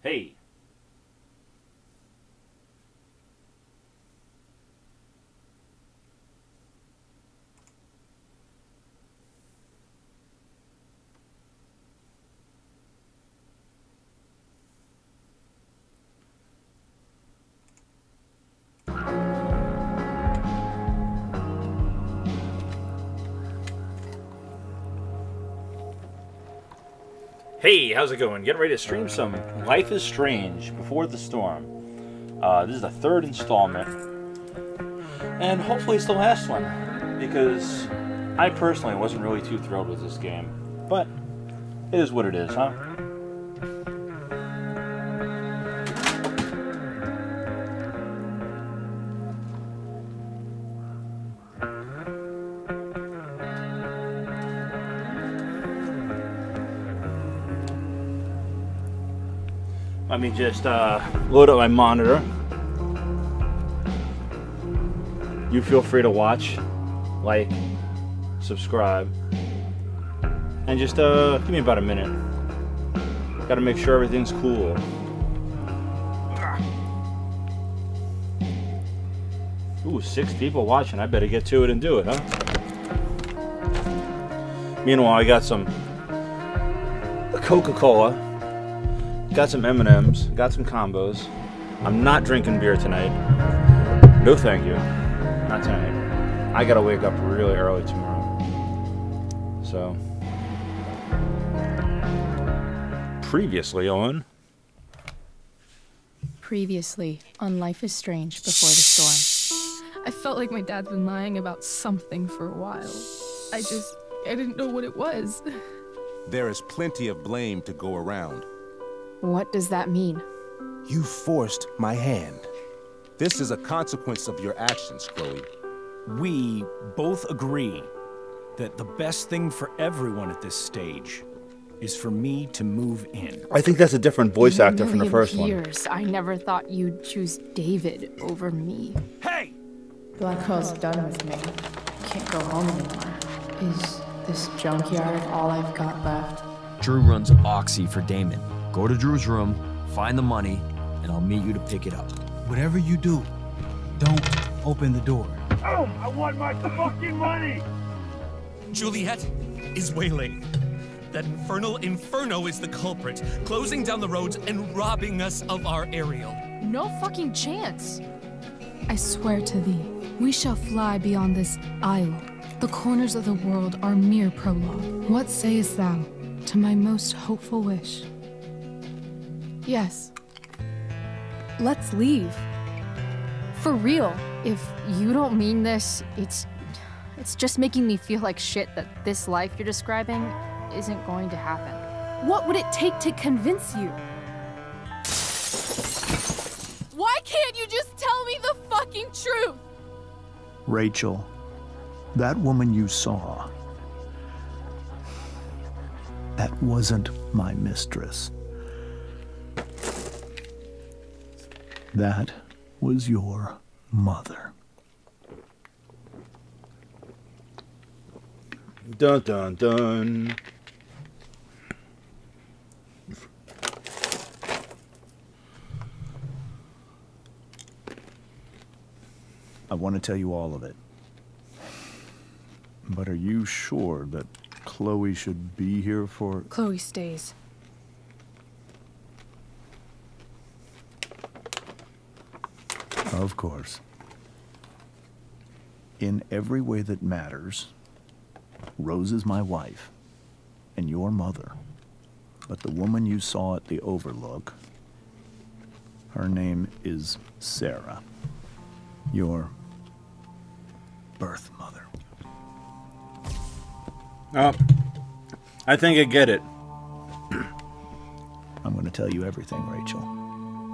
Hey. Hey, how's it going? Getting ready to stream some Life is Strange Before the Storm. This is the third installment. And hopefully it's the last one. Because I personally wasn't really too thrilled with this game. But it is what it is, huh? Let me just load up my monitor. You feel free to watch, like, subscribe, and just give me about a minute. Got to make sure everything's cool. Ooh, 6 people watching. I better get to it and do it, huh? Meanwhile, I got some Coca-Cola. Got some M&Ms, got some combos. I'm not drinking beer tonight. No thank you. Not tonight. I gotta wake up really early tomorrow. So. Previously on Life is Strange Before the Storm. I felt like my dad's been lying about something for a while. I didn't know what it was. There is plenty of blame to go around. What does that mean? You forced my hand. This is a consequence of your actions, Chloe. We both agree that the best thing for everyone at this stage is for me to move in. I think that's a different voice actor from the first one. I never thought you'd choose David over me. Hey! Black Hill's done with me. Can't go home anymore. Is this junkyard all I've got left? Drew runs Oxy for Damon. Go to Drew's room, find the money, and I'll meet you to pick it up. Whatever you do, don't open the door. Oh, I want my fucking money! Juliet is waylaid. That infernal Inferno is the culprit, closing down the roads and robbing us of our aerial. No fucking chance. I swear to thee, we shall fly beyond this isle. The corners of the world are mere prologue. What sayest thou to my most hopeful wish? Yes. Let's leave. For real. If you don't mean this, it's just making me feel like shit that this life you're describing isn't going to happen. What would it take to convince you? Why can't you just tell me the fucking truth? Rachel, that woman you saw, that wasn't my mistress. That was your mother. Dun dun dun. I want to tell you all of it. But are you sure that Chloe should be here for... Chloe stays. Of course. In every way that matters, Rose is my wife and your mother. But the woman you saw at the Overlook, her name is Sarah, your birth mother. I think I get it. I'm going to tell you everything, Rachel.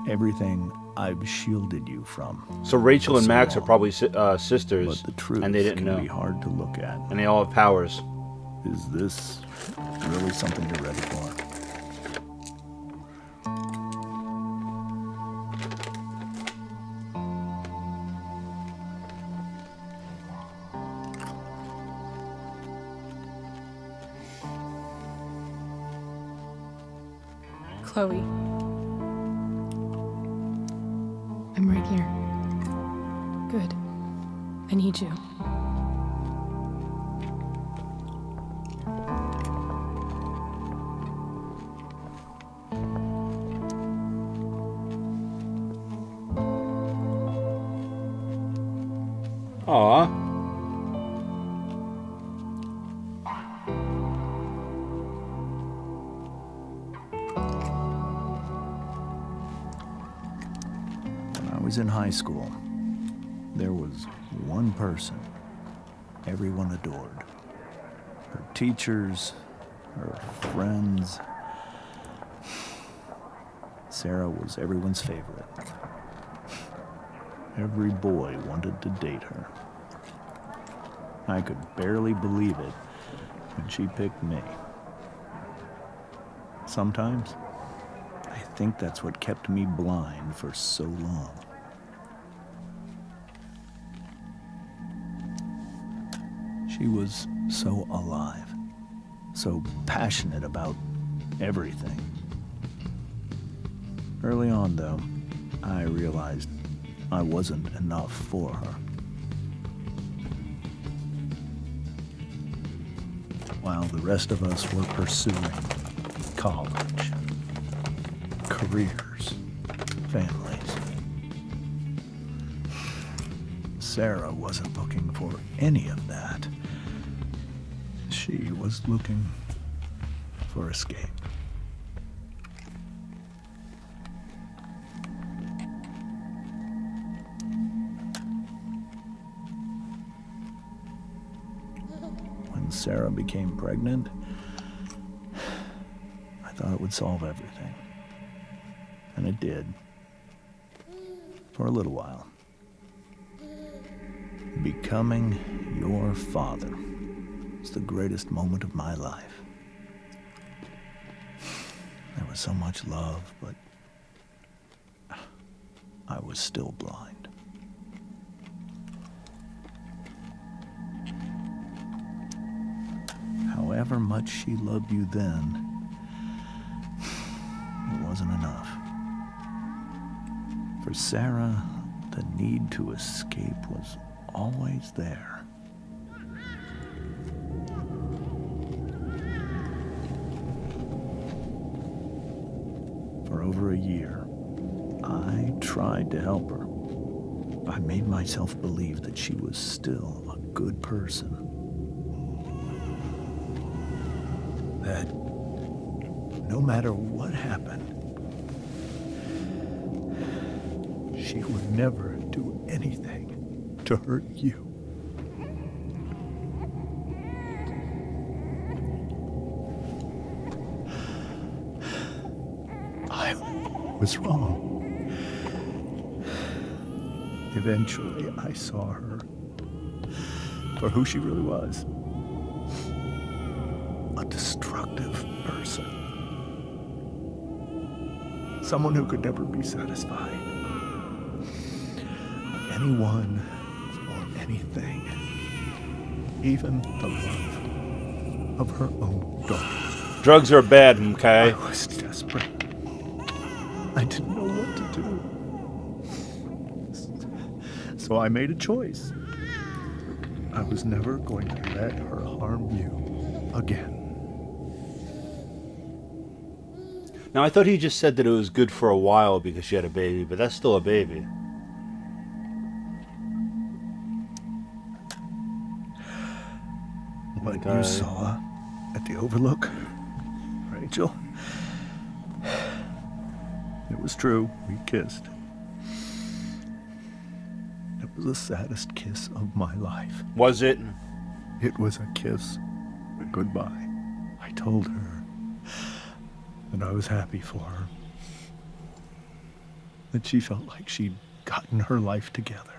Everything I've shielded you from. So Rachel and Max are long. probably sisters, But the truth and they didn't can know. be hard to look at. And they all have powers. Is this really something you're ready for? Chloe, Here. Good. I need you. Aw. When I was in high school, there was one person everyone adored. Her teachers, her friends. Sarah was everyone's favorite. Every boy wanted to date her. I could barely believe it when she picked me. Sometimes, I think that's what kept me blind for so long. She was so alive, so passionate about everything. Early on, though, I realized I wasn't enough for her. While the rest of us were pursuing college, careers, families, Sarah wasn't looking for any of that. She was looking for escape. When Sarah became pregnant, I thought it would solve everything. And it did. For a little while. Becoming your father was the greatest moment of my life. There was so much love, but I was still blind. However much she loved you then, it wasn't enough. For Sarah, the need to escape was always there. For over a year, I tried to help her. I made myself believe that she was still a good person. That no matter what happened, she would never do anything to hurt you. I was wrong. Eventually, I saw her for who she really was. A destructive person. Someone who could never be satisfied. Anyone or anything. Even the love of her own daughter. Drugs are bad, okay? I was desperate. I didn't know what to do. So I made a choice. I was never going to let her harm you again. Now, I thought he just said that it was good for a while because she had a baby, but that's still a baby. What you saw at the Overlook, Rachel, it was true. We kissed. It was the saddest kiss of my life. Was it? It was a kiss goodbye. I told her that I was happy for her. That she felt like she'd gotten her life together.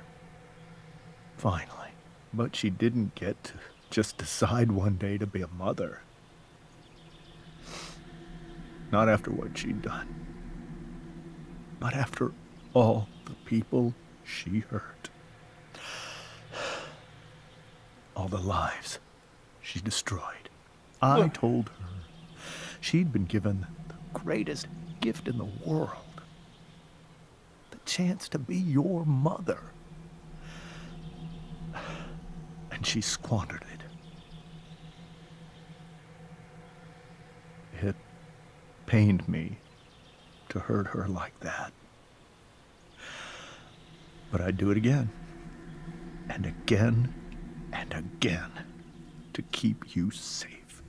Finally. But she didn't get to just decide one day to be a mother. Not after what she'd done. Not after all the people she hurt. All the lives she destroyed. I told her she'd been given the greatest gift in the world. That chance to be your mother. And she squandered it. It pained me to hurt her like that. But I'd do it again, and again, and again, to keep you safe.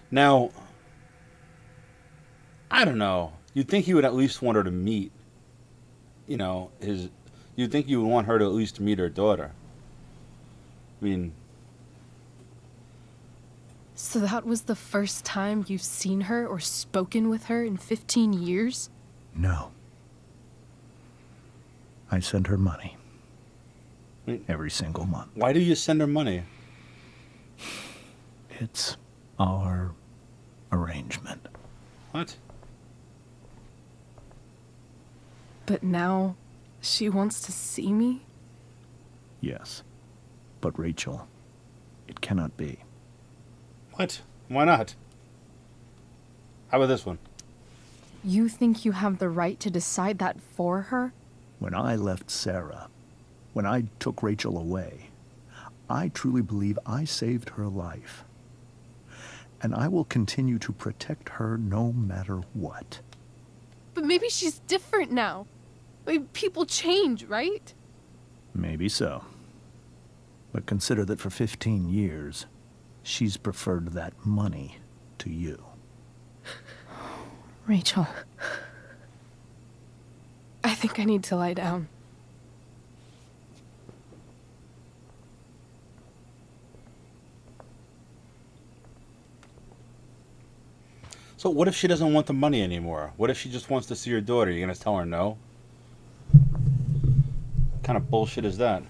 Now, I don't know. You'd think he would at least want her to meet, you know, you'd think you would want her to at least meet her daughter. I mean... So that was the first time you've seen her or spoken with her in 15 years? No. I send her money. Every single month. Why do you send her money? It's our arrangement. What? But now she wants to see me? Yes. But Rachel, it cannot be. What? Why not? How about this one? You think you have the right to decide that for her? When I left Sarah, when I took Rachel away, I truly believe I saved her life. And I will continue to protect her no matter what. But maybe she's different now. People change, right? Maybe so. But consider that for 15 years, she's preferred that money to you. Rachel. I think I need to lie down. So what if she doesn't want the money anymore? What if she just wants to see her daughter? You're gonna tell her no? What kind of bullshit is that?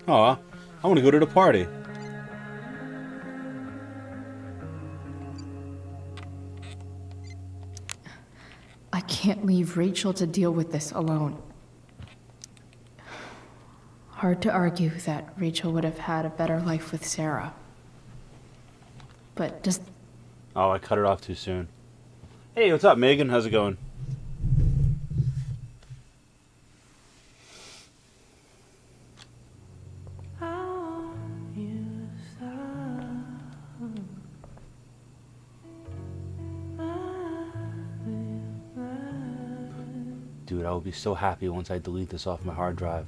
Aw, I want to go to the party. I can't leave Rachel to deal with this alone. Hard to argue that Rachel would have had a better life with Sarah. But just... Oh, I cut it off too soon. Hey, what's up, Megan? How's it going? Dude, I will be so happy once I delete this off my hard drive.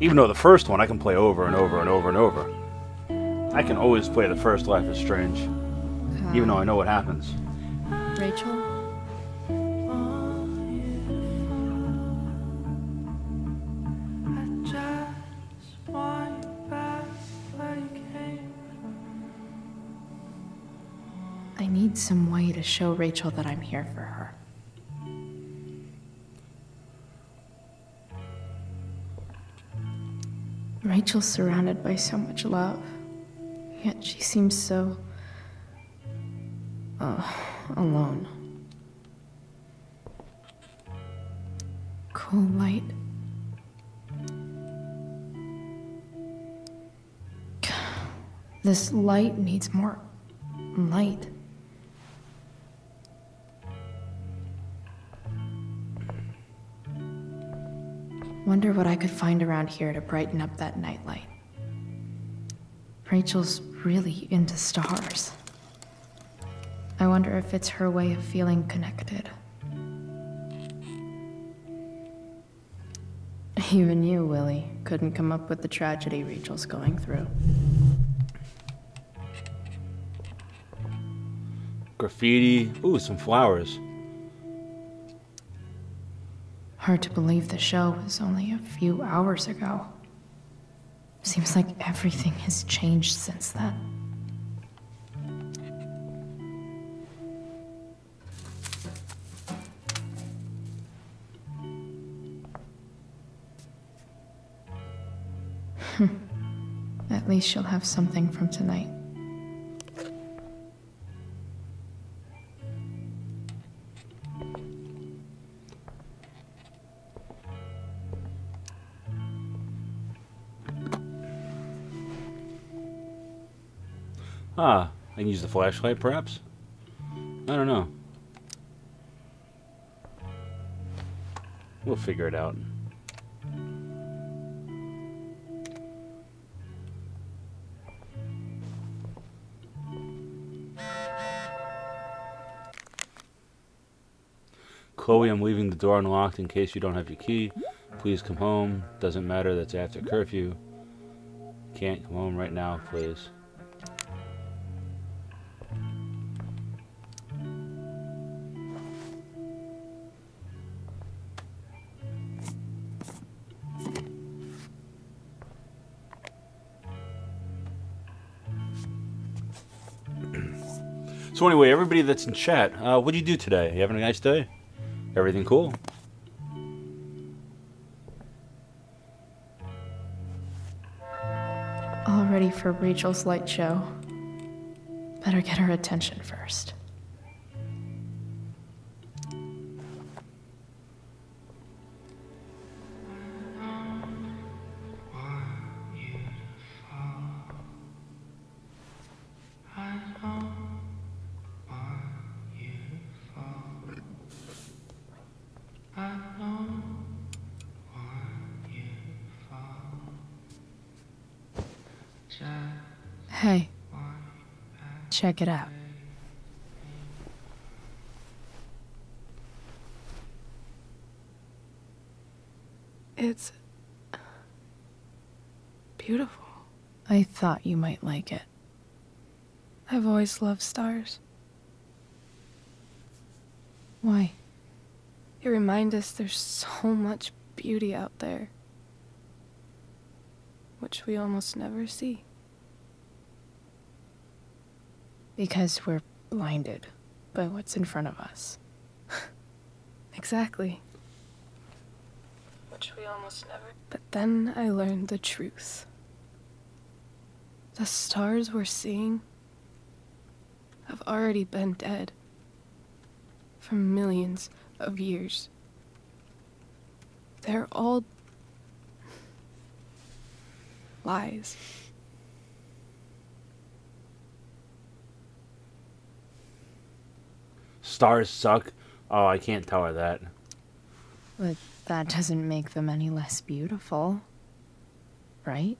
Even though the first one I can play over and over and over and over. I can always play the first Life is Strange. Even though I know what happens. Rachel? I need some way to show Rachel that I'm here for her. Rachel's surrounded by so much love, yet she seems so... alone. Cool light. This light needs more light. Wonder what I could find around here to brighten up that nightlight. Rachel's really into stars. I wonder if it's her way of feeling connected. Even you, Willie, couldn't come up with the tragedy Rachel's going through. Graffiti. Ooh, some flowers. Hard to believe the show was only a few hours ago. Seems like everything has changed since then. At least she'll have something from tonight. Ah, I can use the flashlight, perhaps? I don't know. We'll figure it out. Chloe, I'm leaving the door unlocked in case you don't have your key. Please come home. Doesn't matter, that's after curfew. Can't come home right now, please. So anyway, everybody that's in chat, what did you do today? You having a nice day? Everything cool? All ready for Rachel's light show. Better get her attention first. Hey, check it out. It's beautiful. I thought you might like it. I've always loved stars. Why? They remind us there's so much beauty out there, which we almost never see. Because we're blinded by what's in front of us. Exactly. Which we almost never... But then I learned the truth. The stars we're seeing have already been dead for millions of years. They're all lies. Stars suck. Oh, I can't tell her that. But that doesn't make them any less beautiful, right?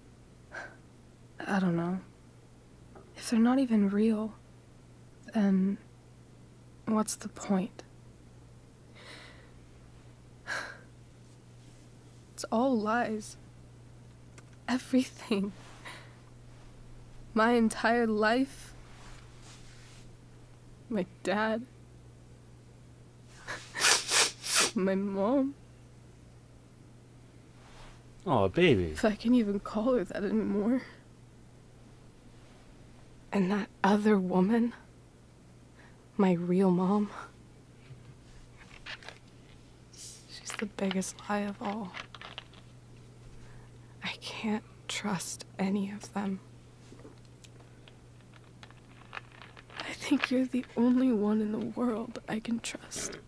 I don't know. If they're not even real, then what's the point? It's all lies. Everything. My entire life. My dad. My mom. Oh, baby. If I can even call her that anymore. And that other woman. My real mom. She's the biggest lie of all. I can't trust any of them. I think you're the only one in the world I can trust.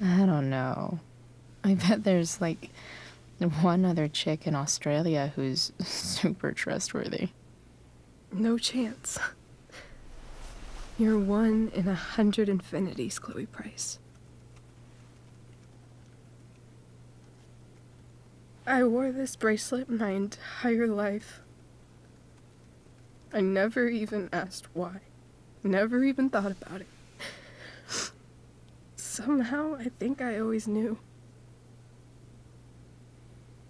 I don't know. I bet there's like one other chick in Australia who's super trustworthy. No chance. You're 1 in 100 infinities, Chloe Price. I wore this bracelet my entire life. I never even asked why. Never even thought about it. Somehow, I think I always knew.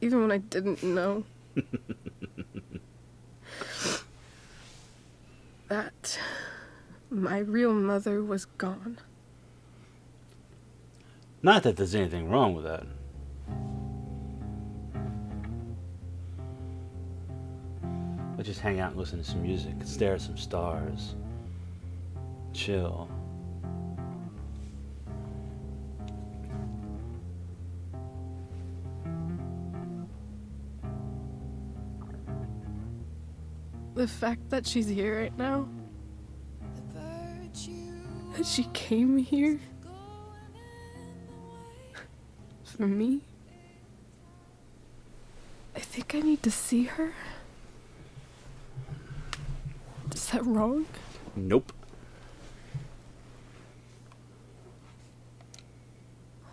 Even when I didn't know. That my real mother was gone. Not that there's anything wrong with that. But just hang out and listen to some music, stare at some stars, chill. The fact that she's here right now, that she came here for me, I think I need to see her. Is that wrong? Nope.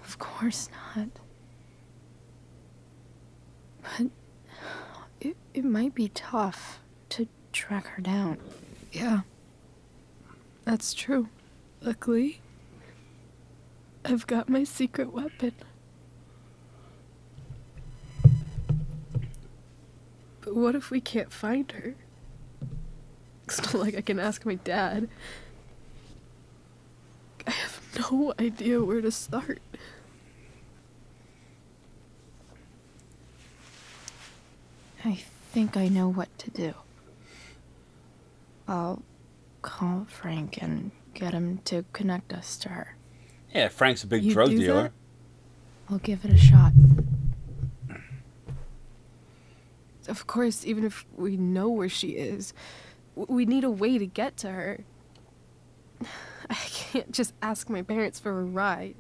Of course not. But it might be tough to track her down. Yeah, that's true. Luckily, I've got my secret weapon. But what if we can't find her? It's not like I can ask my dad. I have no idea where to start. I think I know what to do. I'll call Frank and get him to connect us to her. Yeah, Frank's a big drug dealer. That? I'll give it a shot. Of course, even if we know where she is, we need a way to get to her. I can't just ask my parents for a ride.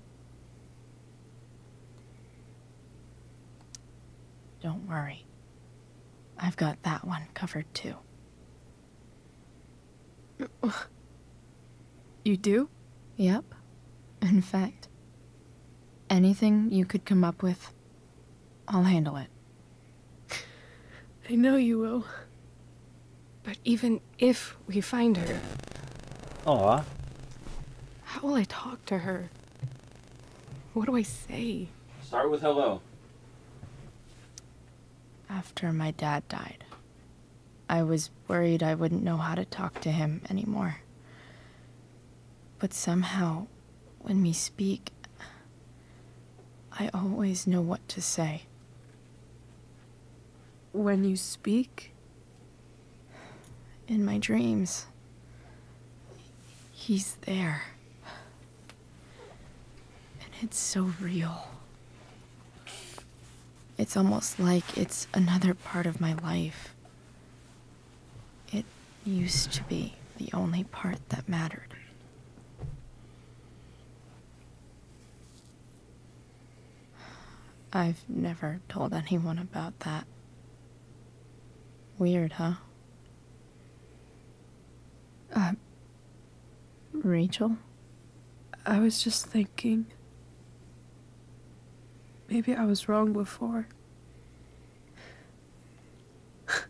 Don't worry. I've got that one covered too. You do? Yep. In fact, anything you could come up with, I'll handle it. I know you will. But even if we find her... Aw. How will I talk to her? What do I say? Start with hello. After my dad died, I was worried I wouldn't know how to talk to him anymore. But somehow, when we speak, I always know what to say. When you speak? In my dreams. He's there. And it's so real. It's almost like it's another part of my life. It used to be the only part that mattered. I've never told anyone about that. Weird, huh? Rachel? I was just thinking... Maybe I was wrong before. Who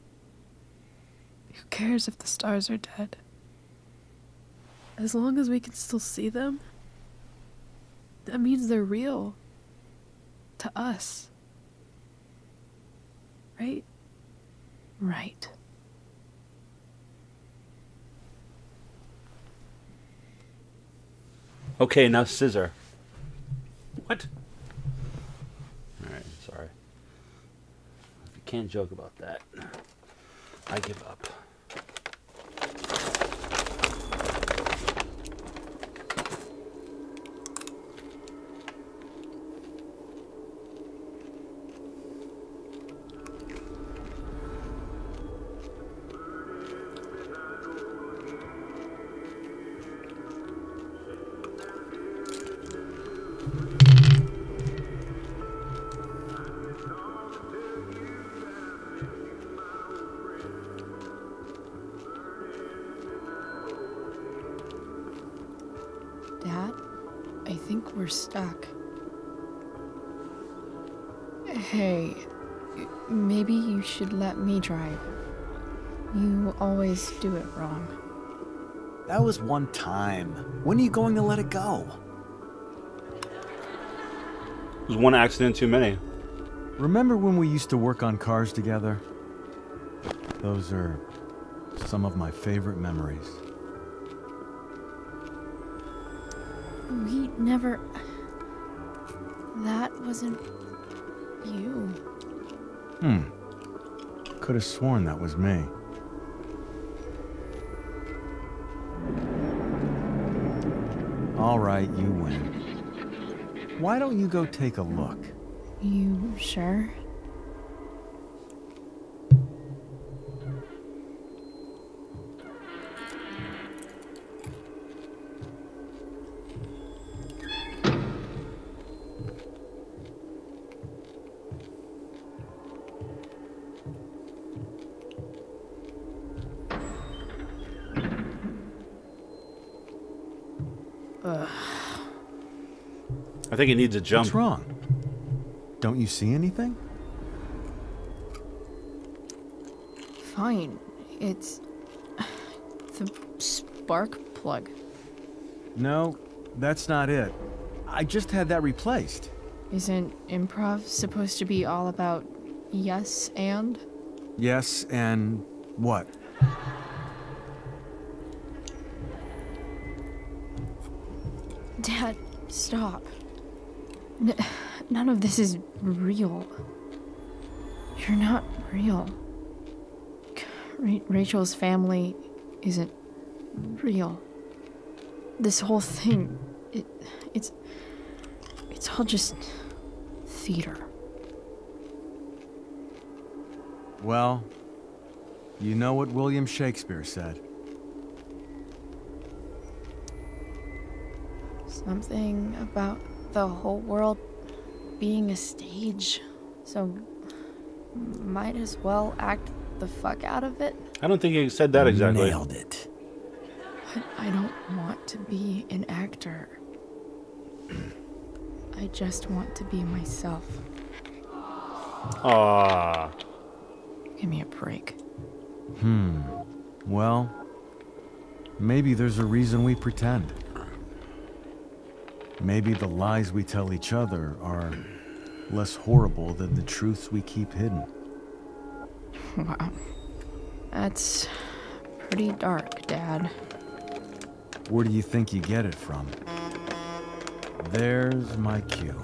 cares if the stars are dead? As long as we can still see them, that means they're real. To us. Right? Right. Okay, now scissor. What? Alright, sorry. If you can't joke about that, I give up. Dad, I think we're stuck. Hey, maybe you should let me drive. You always do it wrong. That was one time. When are you going to let it go? It was one accident too many. Remember when we used to work on cars together? Those are some of my favorite memories. We never... That wasn't you. Could have sworn that was me. All right, you win. Why don't you go take a look? You sure? I think he needs a jump. What's wrong? Don't you see anything? Fine. It's the spark plug. No, that's not it. I just had that replaced. Isn't improv supposed to be all about yes and? Yes, and what? Dad, stop. None of this is real. You're not real. Rachel's family isn't real. This whole thing, it's all just theater. Well, you know what William Shakespeare said. Something about the whole world being a stage, so might as well act the fuck out of it. I don't think he said that exactly. Nailed it. But I don't want to be an actor. I just want to be myself. Aww. Give me a break. Well, maybe there's a reason we pretend. Maybe the lies we tell each other are less horrible than the truths we keep hidden. Wow. That's pretty dark, Dad. Where do you think you get it from? There's my cue.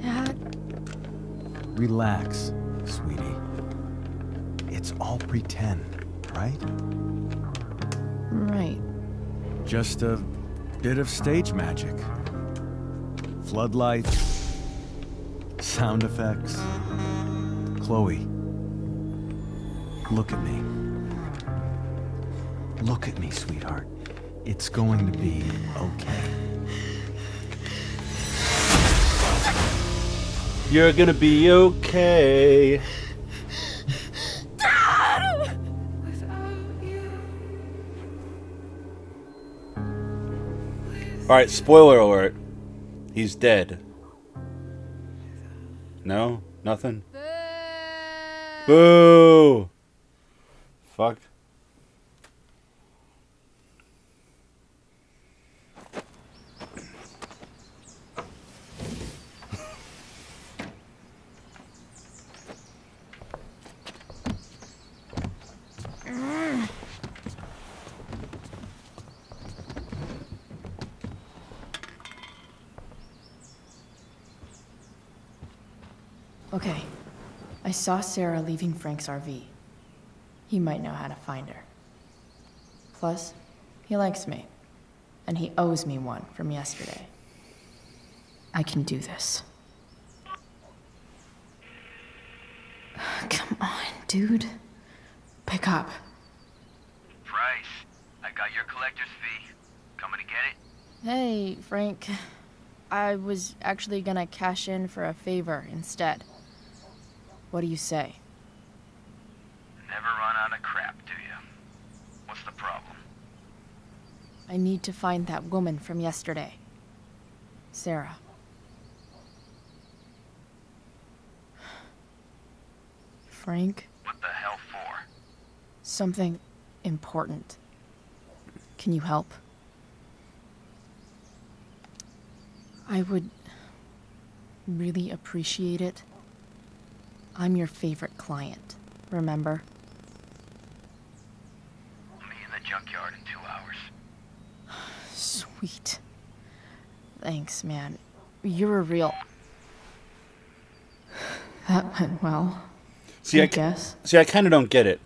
Dad? Relax, sweetie. It's all pretend, right? Right. Just a bit of stage magic. Floodlights, sound effects. Chloe, look at me. Look at me, sweetheart. It's going to be okay. You're gonna be okay. Dad! Alright, spoiler alert. He's dead. No? Nothing? Boo! Fuck. Okay. I saw Sarah leaving Frank's RV. He might know how to find her. Plus, he likes me. And he owes me one from yesterday. I can do this. Come on, dude. Pick up. Price, I got your collector's fee. Coming to get it? Hey, Frank. I was actually gonna cash in for a favor instead. What do you say? Never run out of crap, do you? What's the problem? I need to find that woman from yesterday. Sarah. Frank? What the hell for? Something important. Can you help? I would really appreciate it, I'm your favorite client, remember? I'll meet you in the junkyard in 2 hours. Sweet. Thanks, man. You're a real... That went well. See, I guess. See, I kind of don't get it.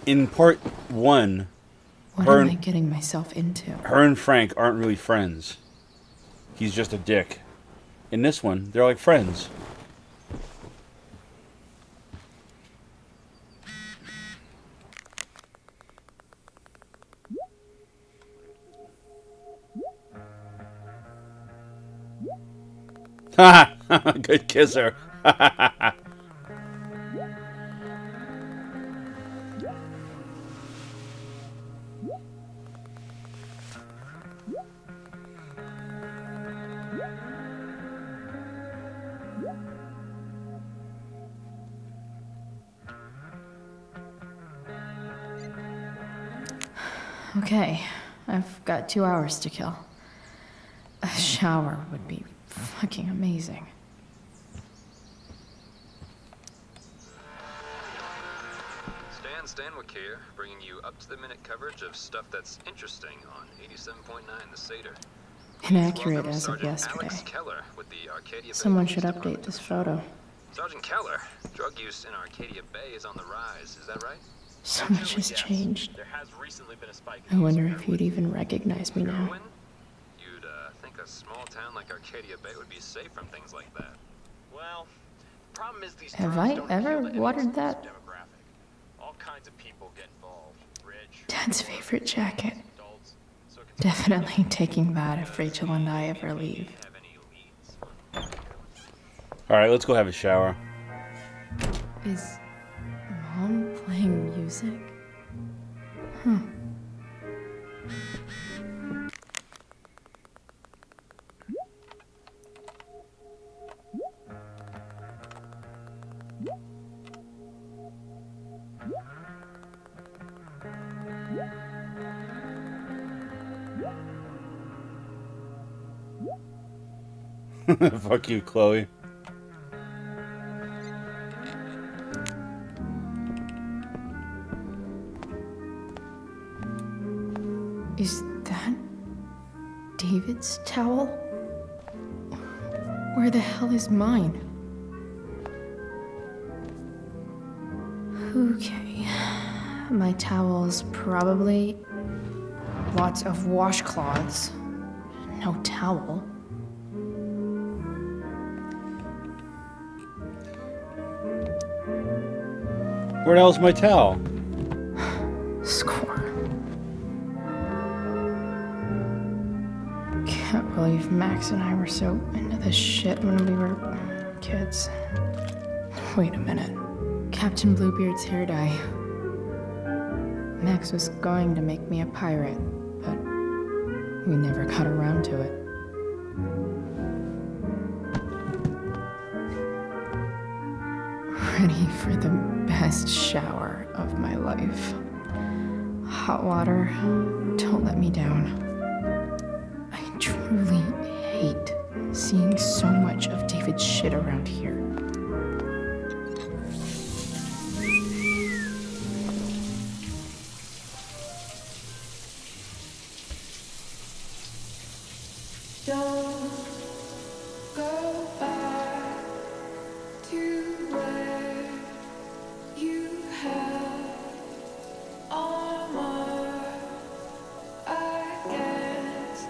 In part 1, what am I getting myself into? Her and Frank aren't really friends. He's just a dick. In this one, they're like friends. Ha! Good kisser. Okay, I've got 2 hours to kill. A shower would be fucking amazing. Stanwyck here, bringing you up-to-the-minute coverage of stuff that's interesting on 87.9 The Satyr. Inaccurate as of yesterday. Keller with the Arcadia Someone should update this photo. Sergeant Keller, drug use in Arcadia Bay is on the rise, is that right? So much has changed. I wonder if you'd even recognize me now. You'd think a small town like Arcadia Bay would be safe from things like that. Well, the problem is these Have I ever watered that? All kinds of people get involved. Rich. Dad's favorite jacket. Definitely taking that if Rachel and I ever leave. Alright, let's go have a shower. Is Mom playing music? Huh. Fuck you, Chloe. Is that David's towel? Where the hell is mine? Okay. My towels probably lots of washcloths. No towel. Where the hell's my towel? Score. Can't believe Max and I were so into this shit when we were kids. Wait a minute. Captain Bluebeard's hair dye. Max was going to make me a pirate, but we never got around to it. Ready for the best shower of my life. Hot water, don't let me down. I truly hate seeing so much of David's shit around here. Don't go back to where you had armor against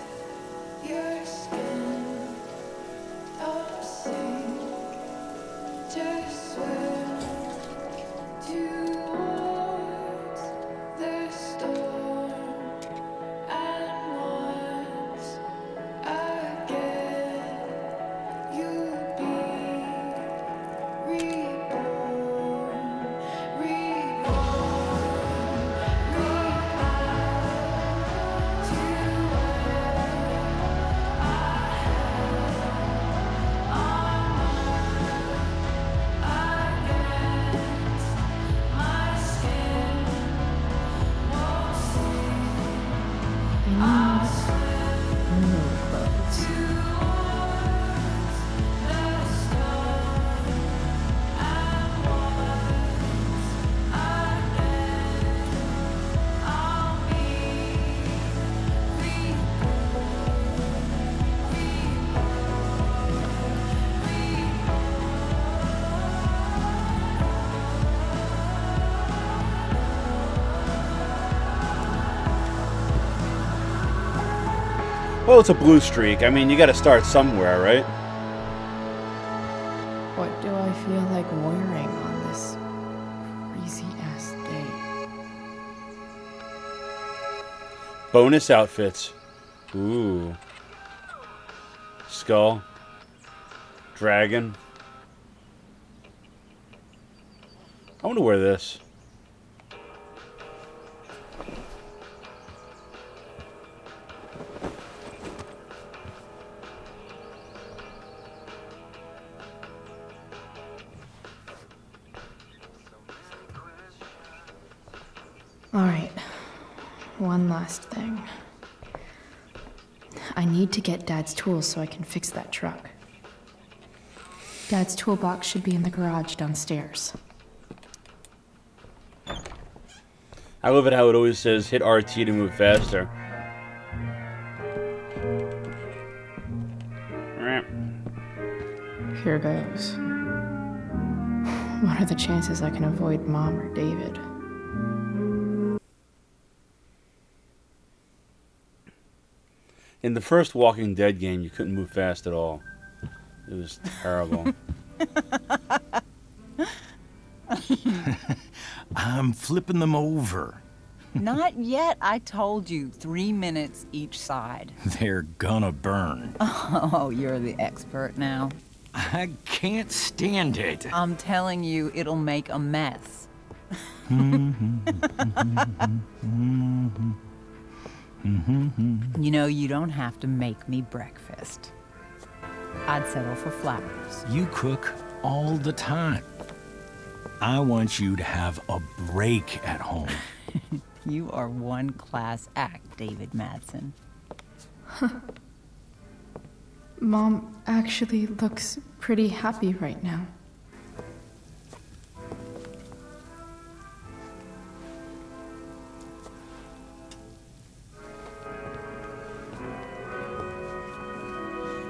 your skin. Don't sink, just swim towards the storm. And once again, you'll be reborn, New clothes. Well, it's a blue streak. I mean, you gotta start somewhere, right? What do I feel like wearing on this crazy-ass day? Bonus outfits. Ooh. Skull. Dragon. I want to wear this. All right, one last thing. I need to get Dad's tools so I can fix that truck. Dad's toolbox should be in the garage downstairs. I love it how it always says hit RT to move faster. Here goes. What are the chances I can avoid Mom or David? In the first Walking Dead game, you couldn't move fast at all. It was terrible. I'm flipping them over. Not yet. I told you, 3 minutes each side. They're gonna burn. Oh, you're the expert now. I can't stand it. I'm telling you, it'll make a mess. You know, you don't have to make me breakfast. I'd settle for flowers. You cook all the time. I want you to have a break at home. You are one class act, David Madsen. Mom actually looks pretty happy right now.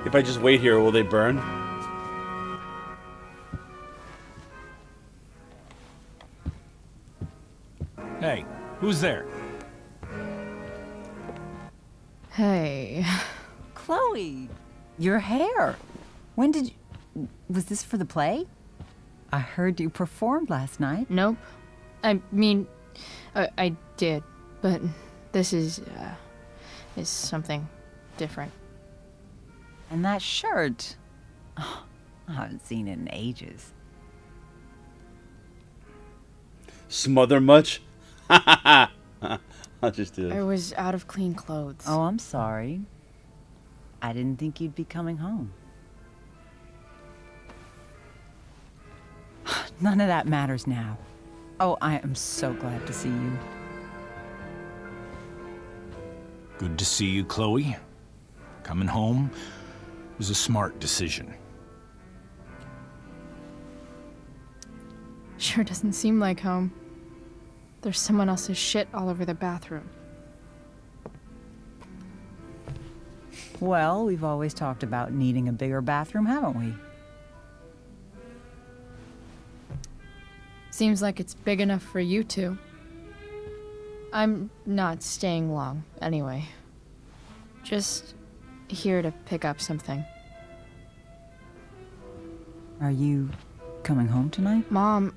If I just wait here, will they burn? Hey, who's there? Hey. Chloe, your hair. When did you... Was this for the play? I heard you performed last night. Nope. I mean, I did, but this is something different. And that shirt. Oh, I haven't seen it in ages. Smother much? I'll just do this. I was out of clean clothes. Oh, I'm sorry. I didn't think you'd be coming home. None of that matters now. Oh, I am so glad to see you. Good to see you, Chloe. Coming home was a smart decision. Sure doesn't seem like home. There's someone else's shit all over the bathroom. Well, we've always talked about needing a bigger bathroom, haven't we? Seems like it's big enough for you two. I'm not staying long, anyway. Just here to pick up something. Are you coming home tonight? Mom,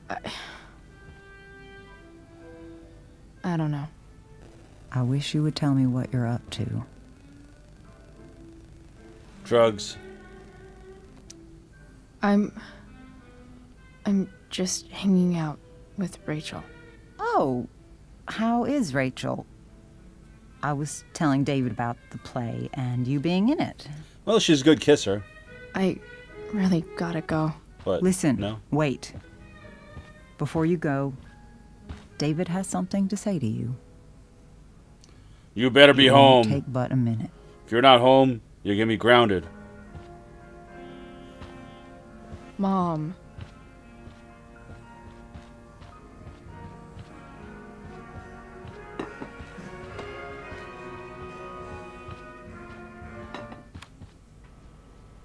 I don't know. I wish you would tell me what you're up to. Drugs. I'm just hanging out with Rachel. Oh, how is Rachel? I was telling David about the play and you being in it. Well, she's a good kisser. I really gotta go. But listen, no? Wait. Before you go, David has something to say to you. You better be home. Take but a minute. If you're not home, you're gonna be grounded. Mom.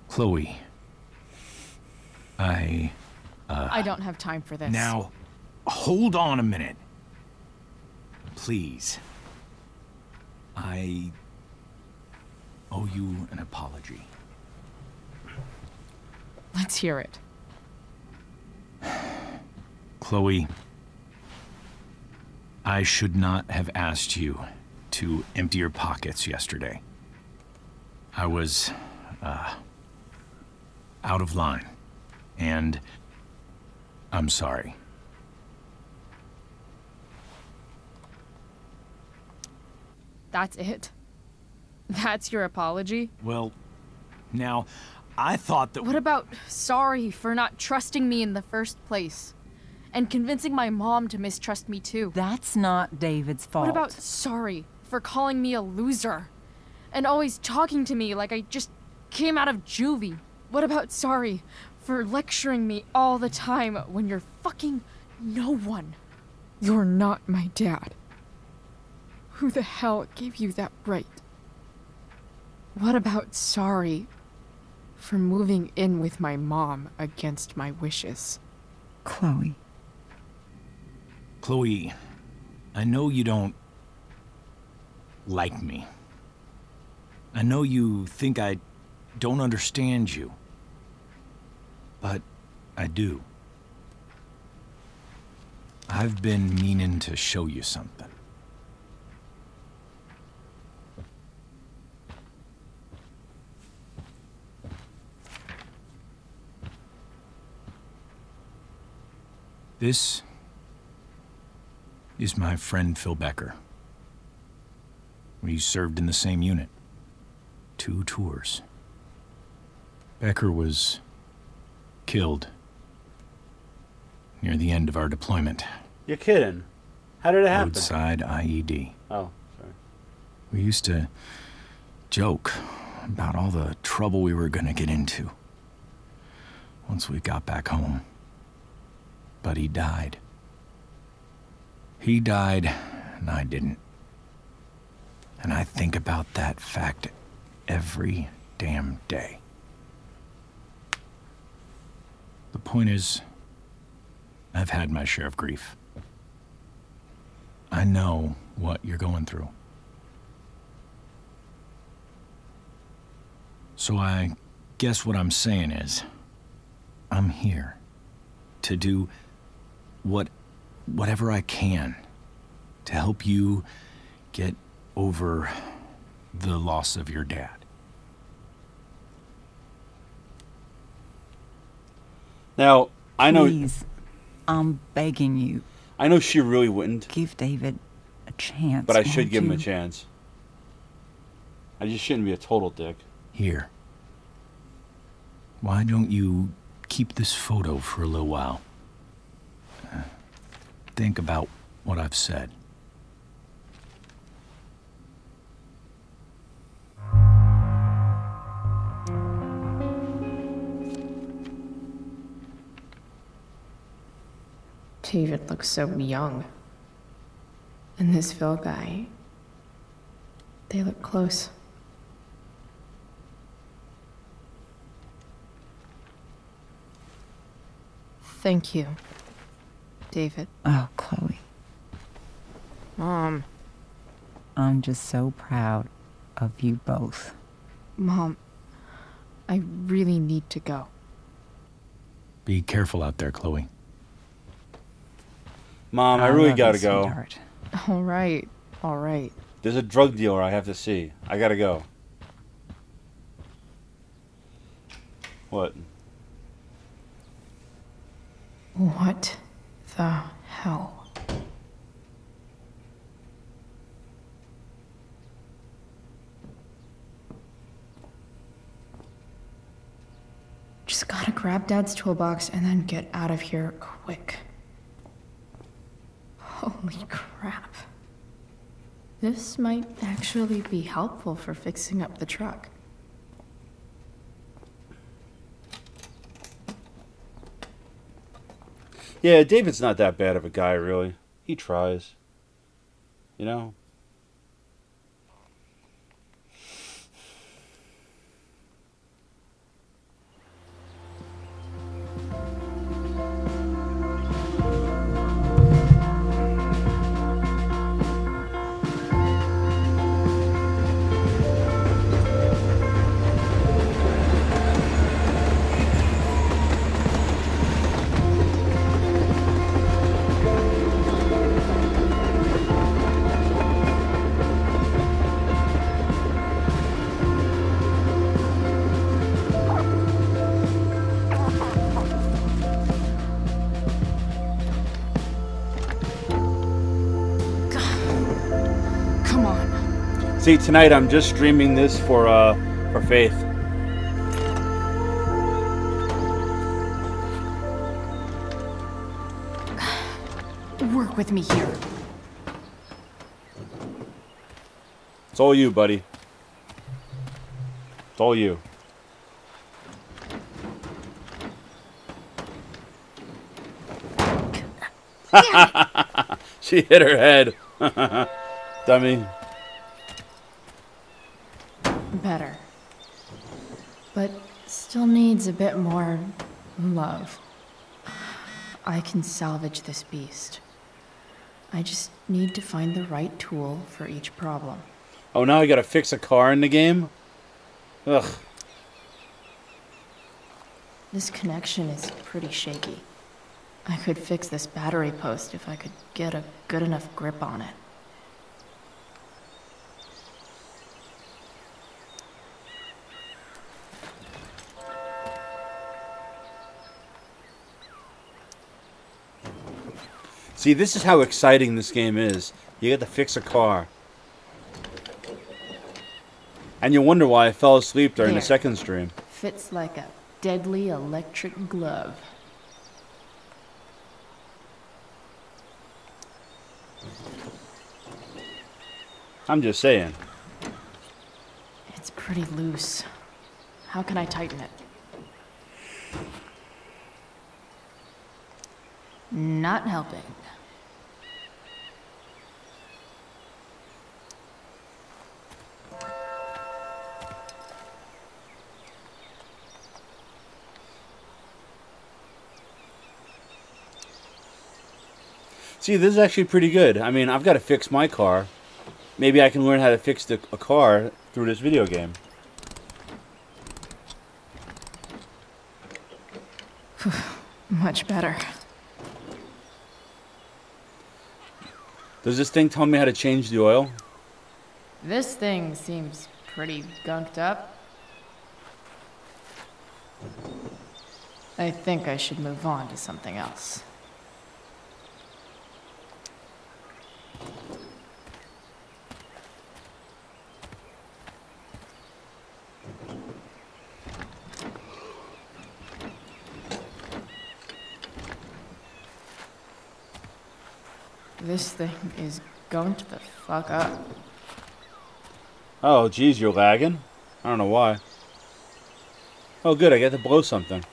Chloe, I don't have time for this. Now, hold on a minute. Please. owe you an apology. Let's hear it. Chloe, I should not have asked you to empty your pockets yesterday. I was, out of line, and I'm sorry. That's it? That's your apology? Well, now, I thought that... What about sorry for not trusting me in the first place? And convincing my mom to mistrust me too? That's not David's fault. What about sorry for calling me a loser? And always talking to me like I just came out of juvie? What about sorry for lecturing me all the time when you're fucking no one? You're not my dad. Who the hell gave you that right? What about sorry for moving in with my mom against my wishes? Chloe. Chloe, I know you don't like me. I know you think I don't understand you. But I do. I've been meaning to show you something. This is my friend Phil Becker. We served in the same unit. 2 tours. Becker was killed near the end of our deployment. You're kidding. How did it happen? Roadside IED. Oh, sorry. We used to joke about all the trouble we were gonna get into once we got back home. But he died. He died, and I didn't. And I think about that fact every damn day. The point is, I've had my share of grief. I know what you're going through. So I guess what I'm saying is, I'm here to do whatever I can to help you get over the loss of your dad. Now, I know... Please, I'm begging you. I know she really wouldn't. Give David a chance. But I should won't give him you? a chance. I just shouldn't be a total dick. Here. Why don't you keep this photo for a little while? Think about what I've said. David looks so young. And this Phil guy, they look close. Thank you, David. Oh, Chloe. Mom. I'm just so proud of you both. Mom, I really need to go. Be careful out there, Chloe. Mom, I really gotta go. Sweetheart. All right, all right. There's a drug dealer I have to see. I gotta go. What? What the hell? Just gotta grab Dad's toolbox and then get out of here quick. Holy crap. This might actually be helpful for fixing up the truck. Yeah, David's not that bad of a guy, really. He tries. You know? See, tonight I'm just streaming this for Faith. Work with me here. It's all you, buddy. It's all you. She hit her head. Dummy. Better. But still needs a bit more love. I can salvage this beast. I just need to find the right tool for each problem. Oh, now I gotta fix a car in the game? Ugh. This connection is pretty shaky. I could fix this battery post if I could get a good enough grip on it. See, this is how exciting this game is. You get to fix a car. And you wonder why I fell asleep during the second stream. Fits like a deadly electric glove. I'm just saying. It's pretty loose. How can I tighten it? Not helping. See, this is actually pretty good. I mean, I've got to fix my car. Maybe I can learn how to fix a car through this video game. Much better. Does this thing tell me how to change the oil? This thing seems pretty gunked up. I think I should move on to something else. This thing is going to the fuck up. Oh, geez, you're lagging? I don't know why. Oh, good, I get to blow something.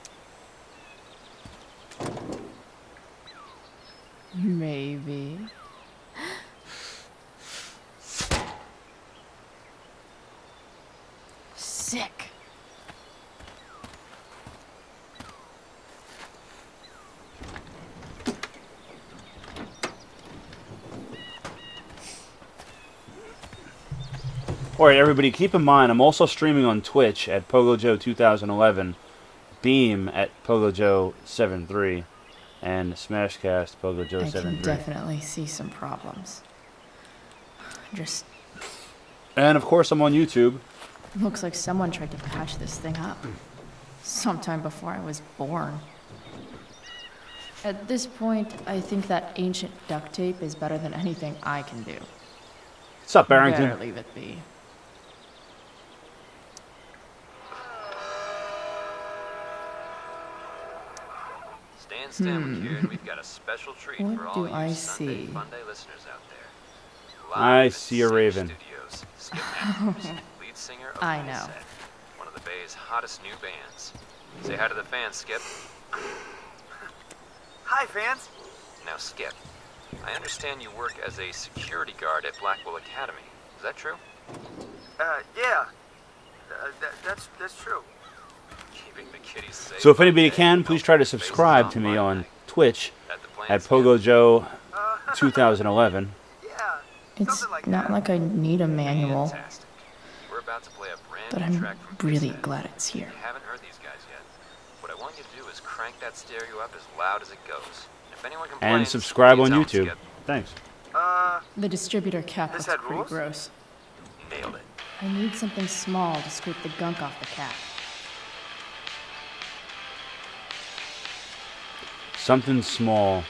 Maybe. Sick. Alright, everybody, keep in mind, I'm also streaming on Twitch at PogoJoe2011, Beam at PogoJoe73, and Smashcast I PogoJoe73. can definitely see some problems. Just And, of course, I'm on YouTube. looks like someone tried to patch this thing up. Sometime before I was born. At this point, I think that ancient duct tape is better than anything I can do. What's up, Barrington? Better leave it be. Stand here, and we've got a special treat What for do all I you Sunday see? Funday listeners out there. I see a raven. Studios, Skip Matthews, lead singer of I know. Set, one of the Bay's hottest new bands. Say hi to the fans, Skip. Hi, fans. Now, Skip, I understand you work as a security guard at Blackwell Academy. Is that true? Yeah. That's true. Keeping the kiddies safe. So if anybody can, please try to subscribe to me on Twitch at PogoJoe2011. It's not like I need a manual, We're about to play a brand but new I'm track from really Cassette. glad it's here. You haven't heard these guys yet. What I want you to do is crank that stereo up as loud as it goes. If anyone complains, And subscribe on tell 'em, YouTube. Skip. Thanks. The distributor cap This looks had pretty rules? gross. Nailed it. I need something small to scrape the gunk off the cap. Something small.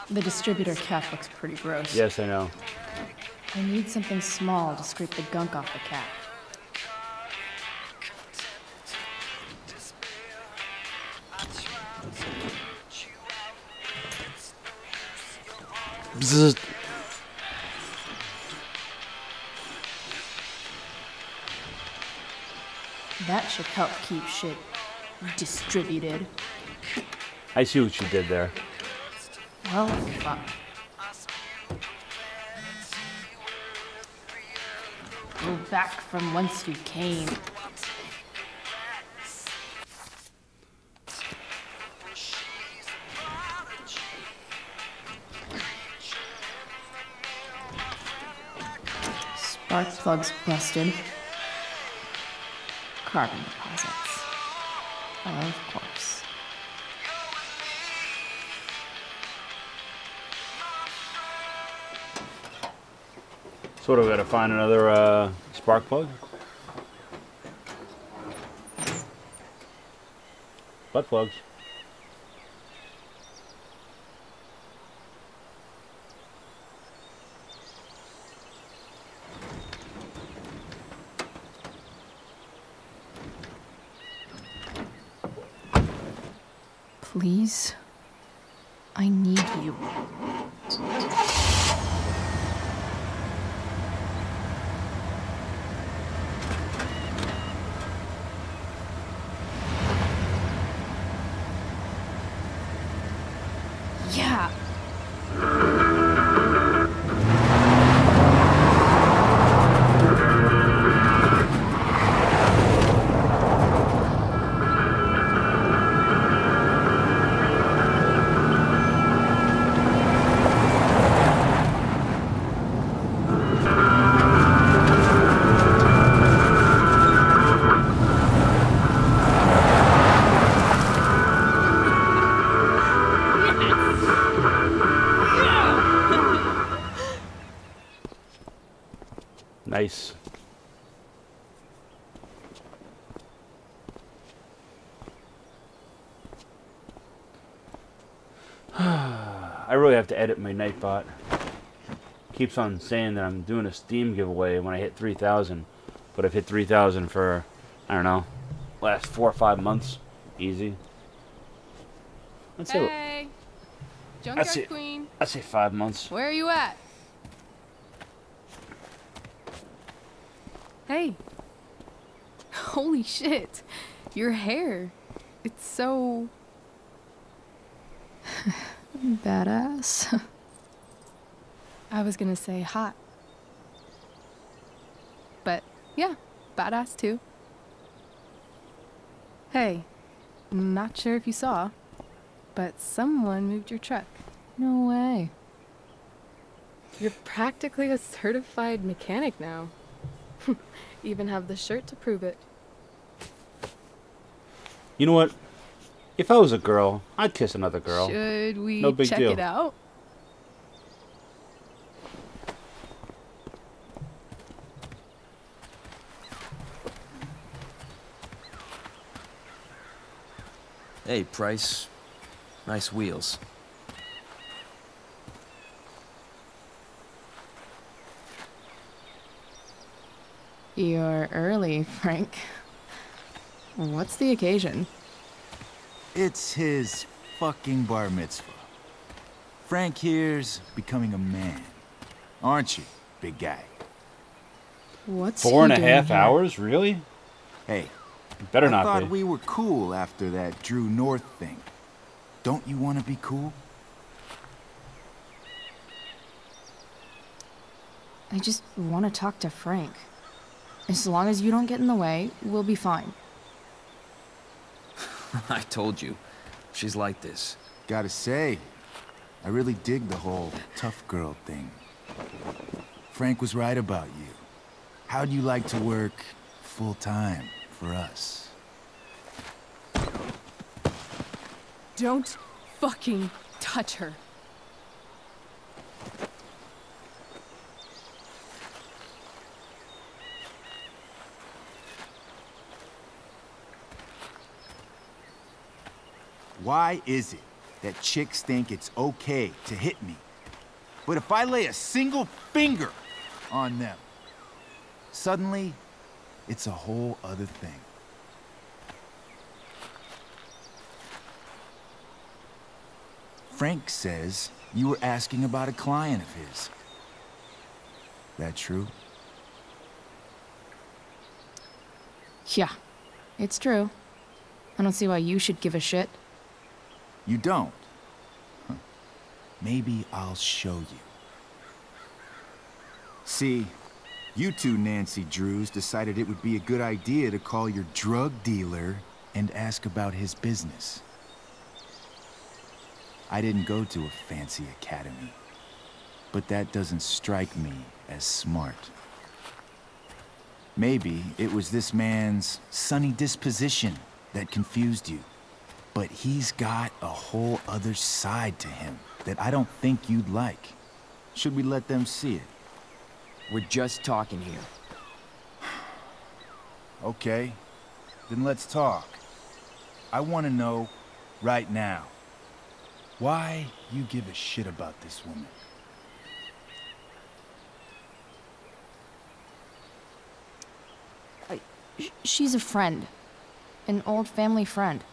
The distributor cap looks pretty gross. Yes, I know. I need something small to scrape the gunk off the cap. Bzzz. That should help keep shit distributed. I see what you did there. Well, fuck. Go back from whence you came. Spark plugs busted. Carbon deposits. Of course. So what, do we gotta find another spark plug? Butt plugs. Please, I need you. Yeah. Nice. I really have to edit my Nightbot. Keeps on saying that I'm doing a Steam giveaway when I hit 3,000, but I've hit 3,000 for, I don't know, last 4 or 5 months. Easy. Let's say, Hey, Junkyard Queen. I'd say 5 months. Where are you at? Hey. Holy shit. Your hair. It's so... Badass. I was gonna say hot. But, yeah, badass too. Hey, not sure if you saw, but someone moved your truck. No way. You're practically a certified mechanic now. Even have the shirt to prove it. You know what? If I was a girl, I'd kiss another girl. Should we No big check deal. it out? Hey, Price. Nice wheels. You're early, Frank. What's the occasion? It's his fucking bar mitzvah. Frank here's becoming a man. Aren't you, big guy? What's 4.5 hours? Really? Hey, better I not thought be. we were cool after that Drew North thing. Don't you want to be cool? I just want to talk to Frank. As long as you don't get in the way, we'll be fine. I told you. She's like this. Gotta say, I really dig the whole tough girl thing. Frank was right about you. How'd you like to work full-time for us? Don't fucking touch her. Why is it that chicks think it's okay to hit me. But if I lay a single finger on them, suddenly, it's a whole other thing. Frank says you were asking about a client of his. That true? Yeah, it's true. I don't see why you should give a shit. You don't? Huh. Maybe I'll show you. See, you two Nancy Drews decided it would be a good idea to call your drug dealer and ask about his business. I didn't go to a fancy academy, but that doesn't strike me as smart. Maybe it was this man's sunny disposition that confused you, but he's got a whole other side to him that I don't think you'd like. Should we let them see it? We're just talking here. Okay, then let's talk. I want to know right now why you give a shit about this woman. She's a friend. An old family friend.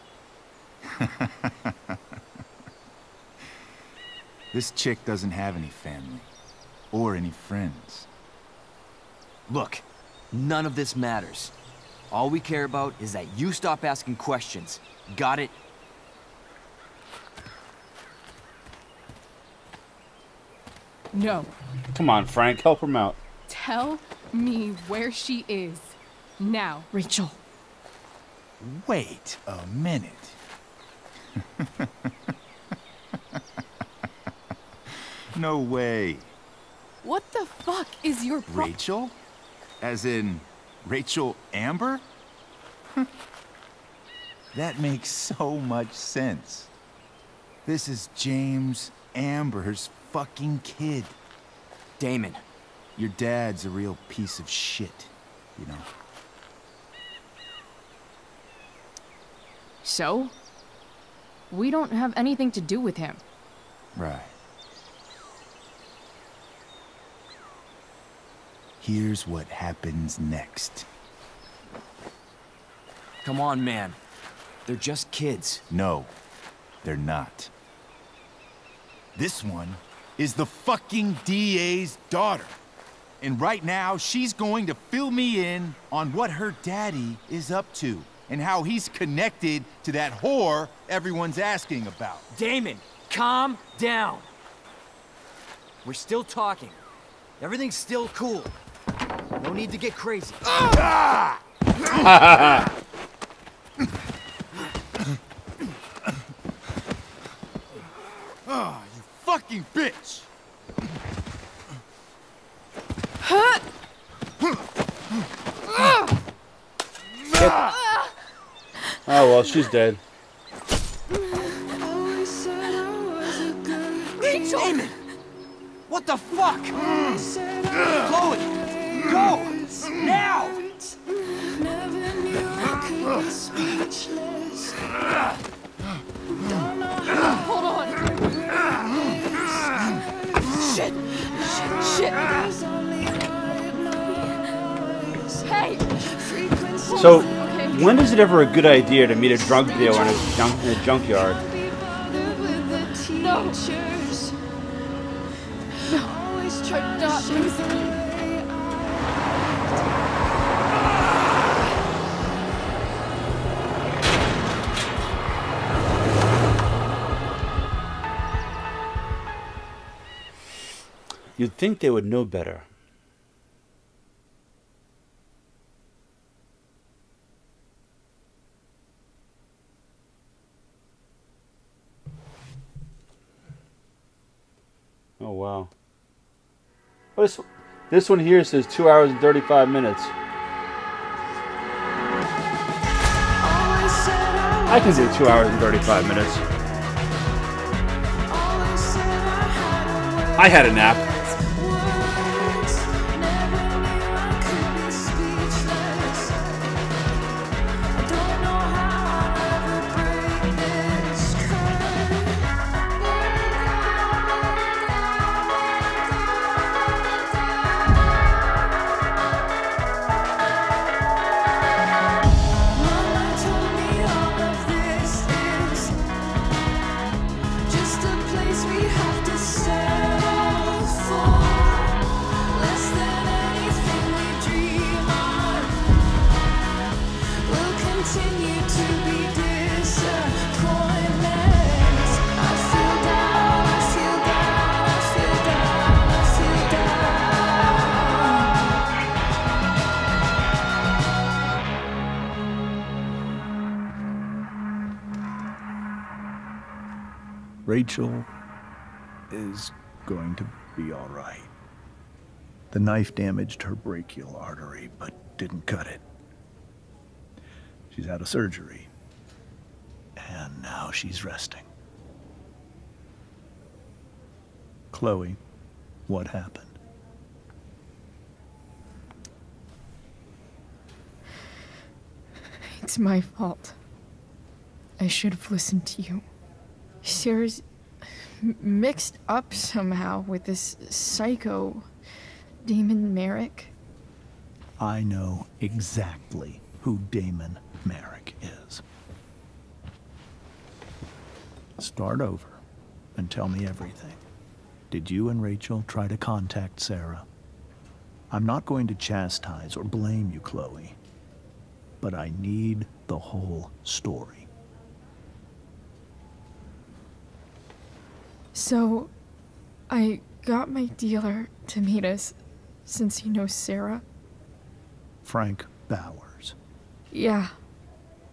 This chick doesn't have any family or any friends. Look, none of this matters. All we care about is that you stop asking questions. Got it? No. Come on, Frank, help him out. Tell me where she is. Now. Rachel. Wait a minute. No way. What the fuck is your Rachel? As in, Rachel Amber? That makes so much sense. This is James Amber's fucking kid. Damon. Your dad's a real piece of shit, you know? So? We don't have anything to do with him. Right. Here's what happens next. Come on, man. They're just kids. No, they're not. This one is the fucking DA's daughter. And right now, she's going to fill me in on what her daddy is up to and how he's connected to that whore everyone's asking about. Damon, calm down. We're still talking. Everything's still cool. No need to get crazy. Ah! Oh, you fucking bitch! Oh well, she's dead. Rachel! Damon! What the fuck? Chloe! Go! Now! Hold on. Shit. Shit. Hey. So, when is it ever a good idea to meet a drug dealer in a junkyard? No. No. I'm not losing you. You'd think they would know better. Oh wow. Oh, this one here says 2 hours and 35 minutes. I can do 2 hours and 35 minutes. I had a nap. continue to be disappointments. I feel down, I feel down, I feel down, I feel down. Rachel is going to be all right. The knife damaged her brachial artery, but didn't cut it. She's out of surgery, and now she's resting. Chloe, what happened? It's my fault. I should have listened to you. Sarah's mixed up somehow with this psycho Damon Merrick. I know exactly who Damon Merrick is. Start over and tell me everything. Did you and Rachel try to contact Sarah? I'm not going to chastise or blame you, Chloe, but I need the whole story. So, I got my dealer to meet us, since he knows Sarah. Frank Bowers. Yeah,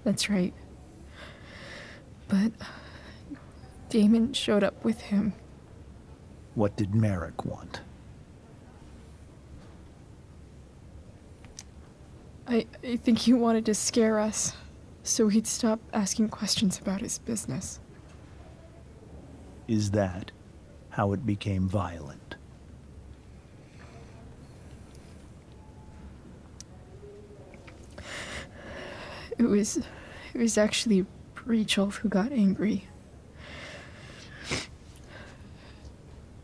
that's right. But Damon showed up with him. What did Merrick want? I think he wanted to scare us, so he'd stop asking questions about his business. Is that how it became violent? It was actually Rachel who got angry.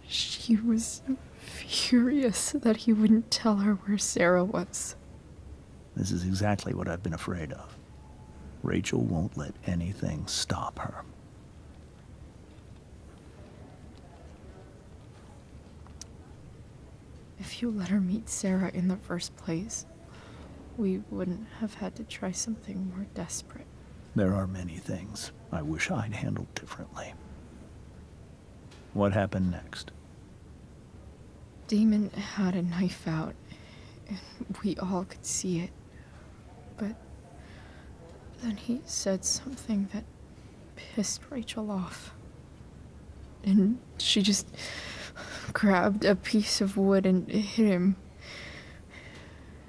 She was furious that he wouldn't tell her where Sarah was. This is exactly what I've been afraid of. Rachel won't let anything stop her. If you let her meet Sarah in the first place, we wouldn't have had to try something more desperate. There are many things I wish I'd handled differently. What happened next? Damon had a knife out, and we all could see it. But then he said something that pissed Rachel off. And she just grabbed a piece of wood and hit him.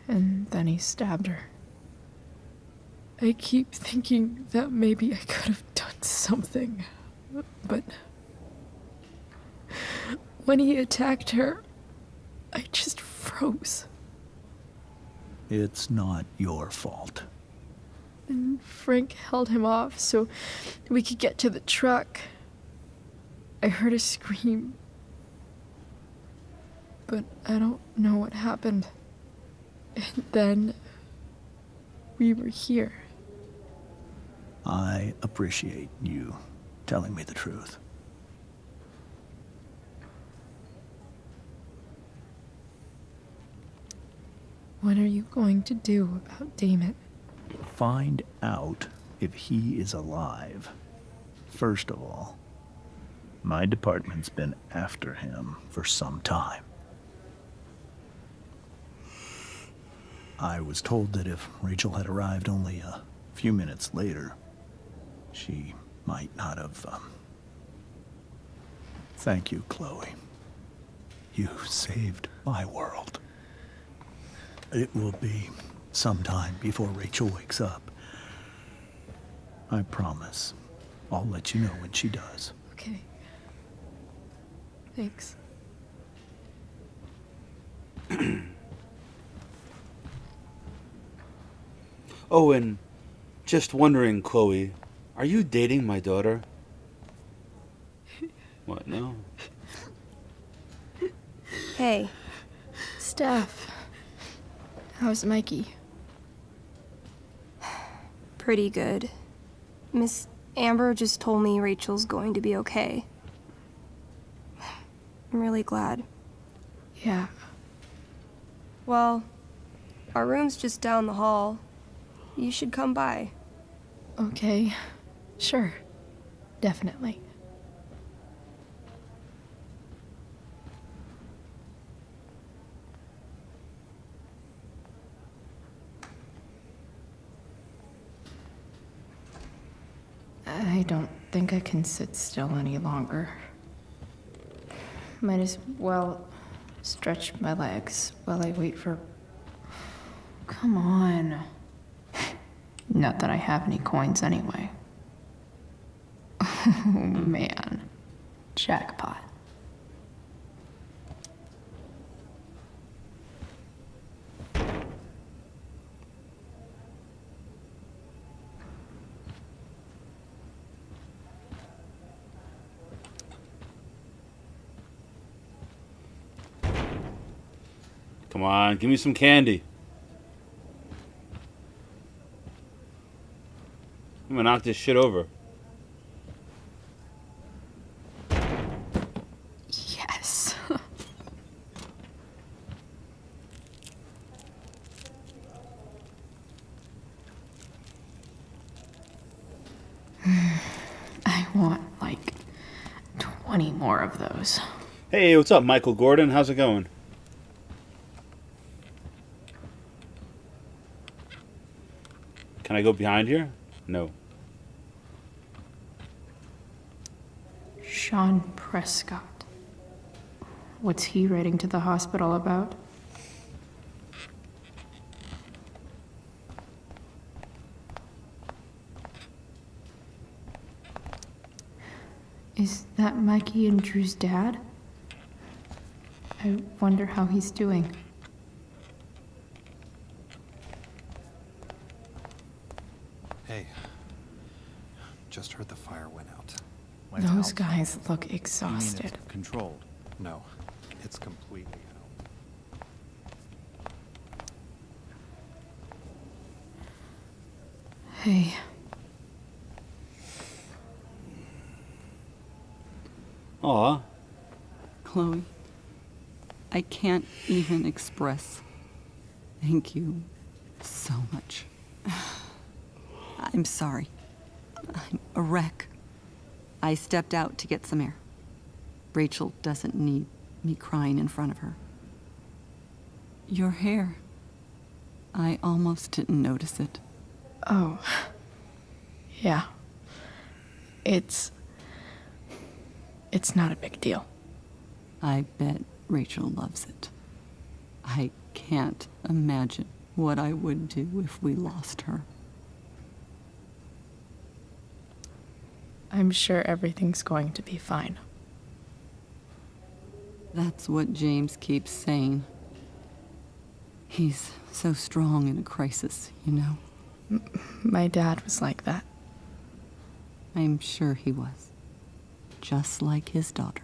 And then he stabbed her. I keep thinking that maybe I could have done something, but when he attacked her, I just froze. It's not your fault. And Frank held him off so we could get to the truck. I heard a scream, but I don't know what happened. And then we were here. I appreciate you telling me the truth. What are you going to do about Damon? Find out if he is alive. First of all, my department's been after him for some time. I was told that if Rachel had arrived only a few minutes later, she might not have, Thank you, Chloe. You saved my world. It will be some time before Rachel wakes up. I promise. I'll let you know when she does. Okay. Thanks. Oh, and just wondering, Chloe, are you dating my daughter? What, no? Hey. Steph. How's Mikey? Pretty good. Miss Amber just told me Rachel's going to be okay. I'm really glad. Yeah. Well, our room's just down the hall. You should come by. Okay, sure. Definitely. I don't think I can sit still any longer. Might as well stretch my legs while I wait for... Come on. Not that I have any coins anyway. Oh man. Jackpot. Come on, give me some candy. I'm gonna knock this shit over. Yes. I want like 20 more of those. Hey, what's up, Michael Gordon? How's it going? Can I go behind here? No. Sean Prescott. What's he writing to the hospital about? Is that Mikey and Drew's dad? I wonder how he's doing. Hey, just heard the fire went out. Those guys look exhausted. Controlled? No, it's completely out. Hey. Aw. Chloe, I can't even express thank you so much. I'm sorry. I'm a wreck. I stepped out to get some air. Rachel doesn't need me crying in front of her. Your hair. I almost didn't notice it. Oh. Yeah. It's not a big deal. I bet Rachel loves it. I can't imagine what I would do if we lost her. I'm sure everything's going to be fine. That's what James keeps saying. He's so strong in a crisis, you know? My dad was like that. I'm sure he was. Just like his daughter.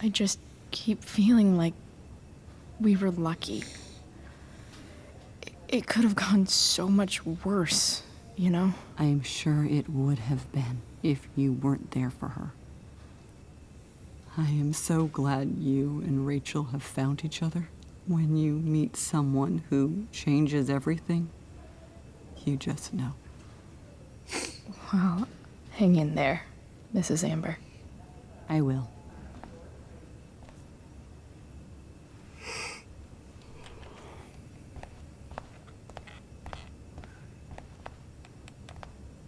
I just keep feeling like we were lucky. It could have gone so much worse, you know? I'm sure it would have been if you weren't there for her. I am so glad you and Rachel have found each other. When you meet someone who changes everything, you just know. Well, hang in there, Mrs. Amber. I will.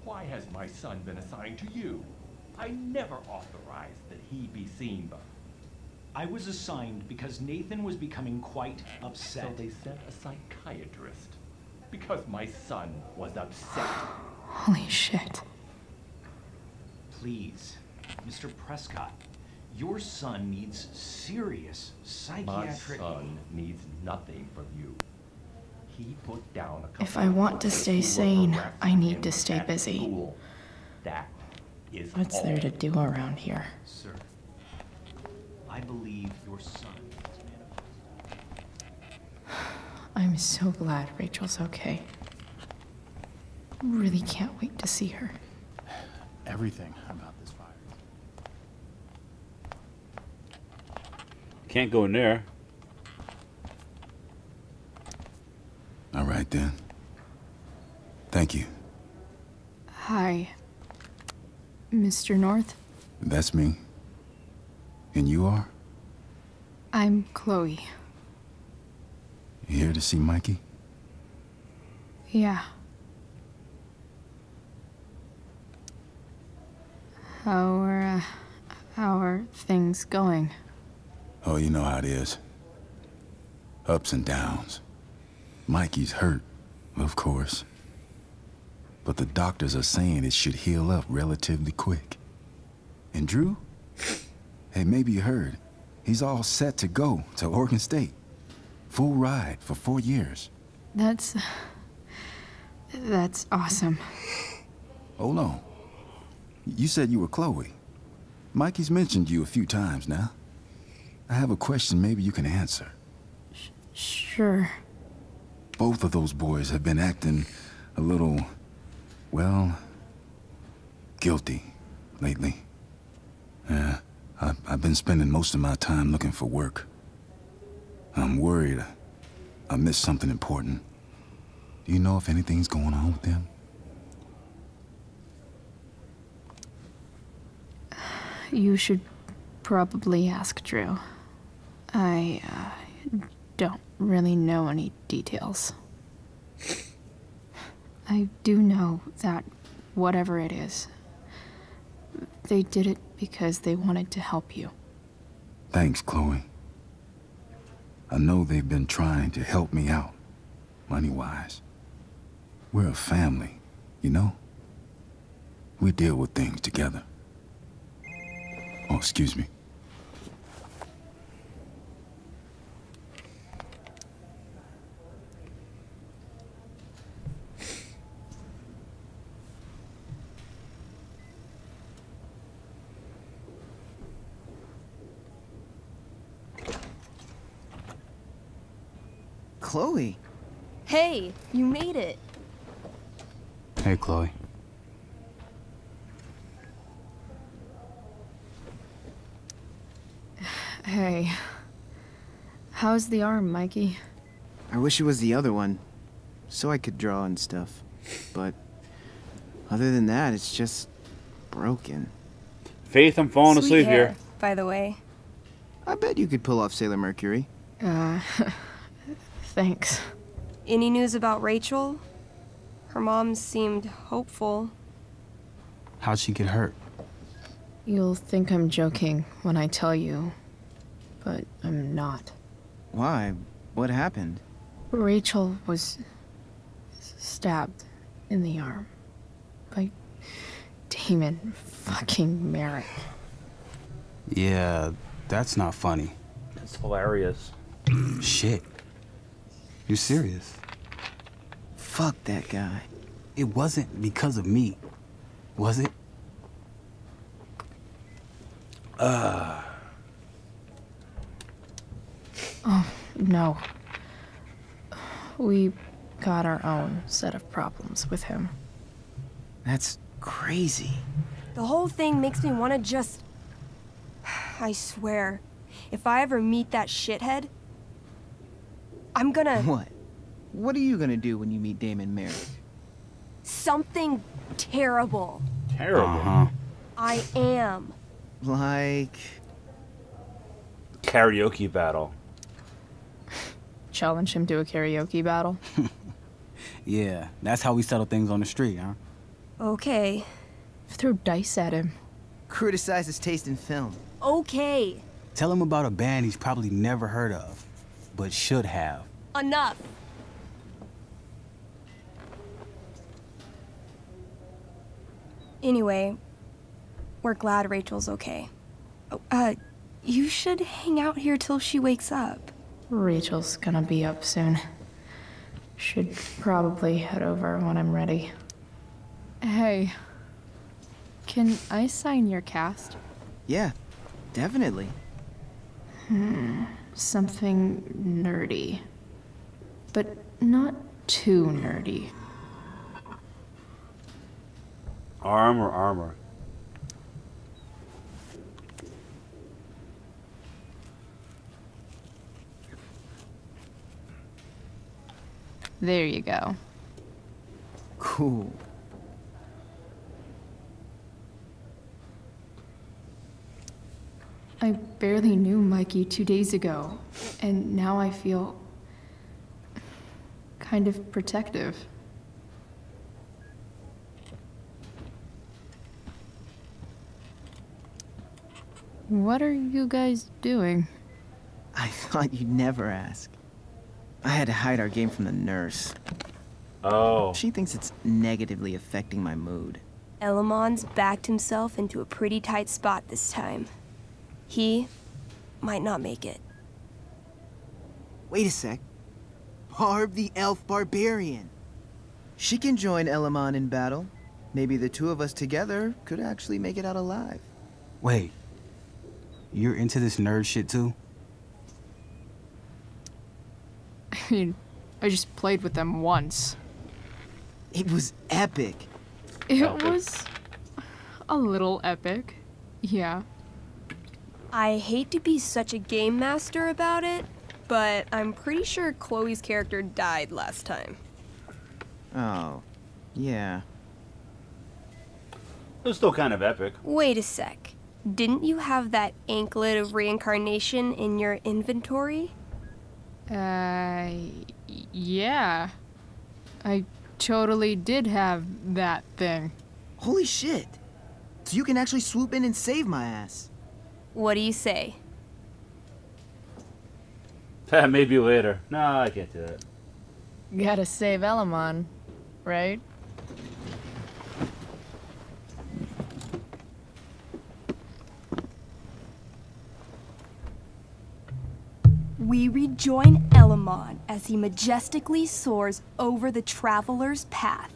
Why has my son been assigned to you? I never authorized that he be seen by. I was assigned because Nathan was becoming quite upset. So they sent a psychiatrist. Because my son was upset. Holy shit. Please, Mr. Prescott, your son needs serious psychiatric... My son needs nothing from you. He put down a couple If I want to stay sane, I need to stay at busy. school. That is What's all. there to do around here? Sir, I believe your son is manifesting. I'm so glad Rachel's okay. Really can't wait to see her. Everything about this fire. Can't go in there. I right then. Thank you. Hi, Mr. North. That's me. And you are? I'm Chloe. You here to see Mikey? Yeah. How are things going? Oh, you know how it is. Ups and downs. Mikey's hurt, of course. But the doctors are saying it should heal up relatively quick. And Drew? Hey, maybe you heard. He's all set to go to Oregon State. Full ride for 4 years. That's awesome. Hold on. You said you were Chloe. Mikey's mentioned you a few times now. I have a question maybe you can answer. Sure. Both of those boys have been acting a little, well, guilty lately. Yeah, I've been spending most of my time looking for work. I'm worried I missed something important. Do you know if anything's going on with them? You should probably ask Drew. I don't really know any details. I do know that whatever it is, they did it because they wanted to help you. Thanks, Chloe. I know they've been trying to help me out, money-wise. We're a family, you know? We deal with things together. Oh, excuse me. Chloe. Hey, you made it. Hey, Chloe. Hey. How's the arm, Mikey? I wish it was the other one, so I could draw and stuff. But other than that, it's just broken. Faith, I'm falling Sweet asleep hair, here. by the way. I bet you could pull off Sailor Mercury. Thanks. Any news about Rachel? Her mom seemed hopeful. How'd she get hurt? You'll think I'm joking when I tell you, but I'm not. Why? What happened? Rachel was stabbed in the arm by Damon fucking Merrick. Yeah, that's not funny. It's hilarious. Shit. You're serious? Fuck that guy. It wasn't because of me, was it? Oh, no. We got our own set of problems with him. That's crazy. The whole thing makes me want to just... I swear, if I ever meet that shithead, I'm gonna... What? What are you gonna do when you meet Damon Merrick? Something terrible. Terrible. I am. Like... Karaoke battle. Challenge him to a karaoke battle? Yeah, that's how we settle things on the street, huh? Okay. Throw dice at him. Criticize his taste in film. Okay. Tell him about a band he's probably never heard of, but should have. Enough. Anyway, we're glad Rachel's okay. Oh, you should hang out here till she wakes up. Rachel's gonna be up soon. Should probably head over when I'm ready. Hey, can I sign your cast? Yeah, definitely. Something nerdy. But not too nerdy. Armor. There you go. Cool. I barely knew Mikey 2 days ago, and now I feel kind of protective. What are you guys doing? I thought you'd never ask. I had to hide our game from the nurse. Oh. She thinks it's negatively affecting my mood. Elamon's backed himself into a pretty tight spot this time. He might not make it. Wait a sec. Barb the Elf Barbarian. She can join Elamon in battle. Maybe the two of us together could actually make it out alive. Wait. You're into this nerd shit too? I mean, I just played with them once. It was epic. It was a little epic, yeah. I hate to be such a game master about it, but I'm pretty sure Chloe's character died last time. Oh, yeah. It was still kind of epic. Wait a sec. Didn't you have that anklet of reincarnation in your inventory? Yeah. I totally did have that thing. Holy shit. So you can actually swoop in and save my ass. What do you say? Maybe later. No, I can't do that. Gotta save Elamon, right? We rejoin Elamon as he majestically soars over the traveler's path.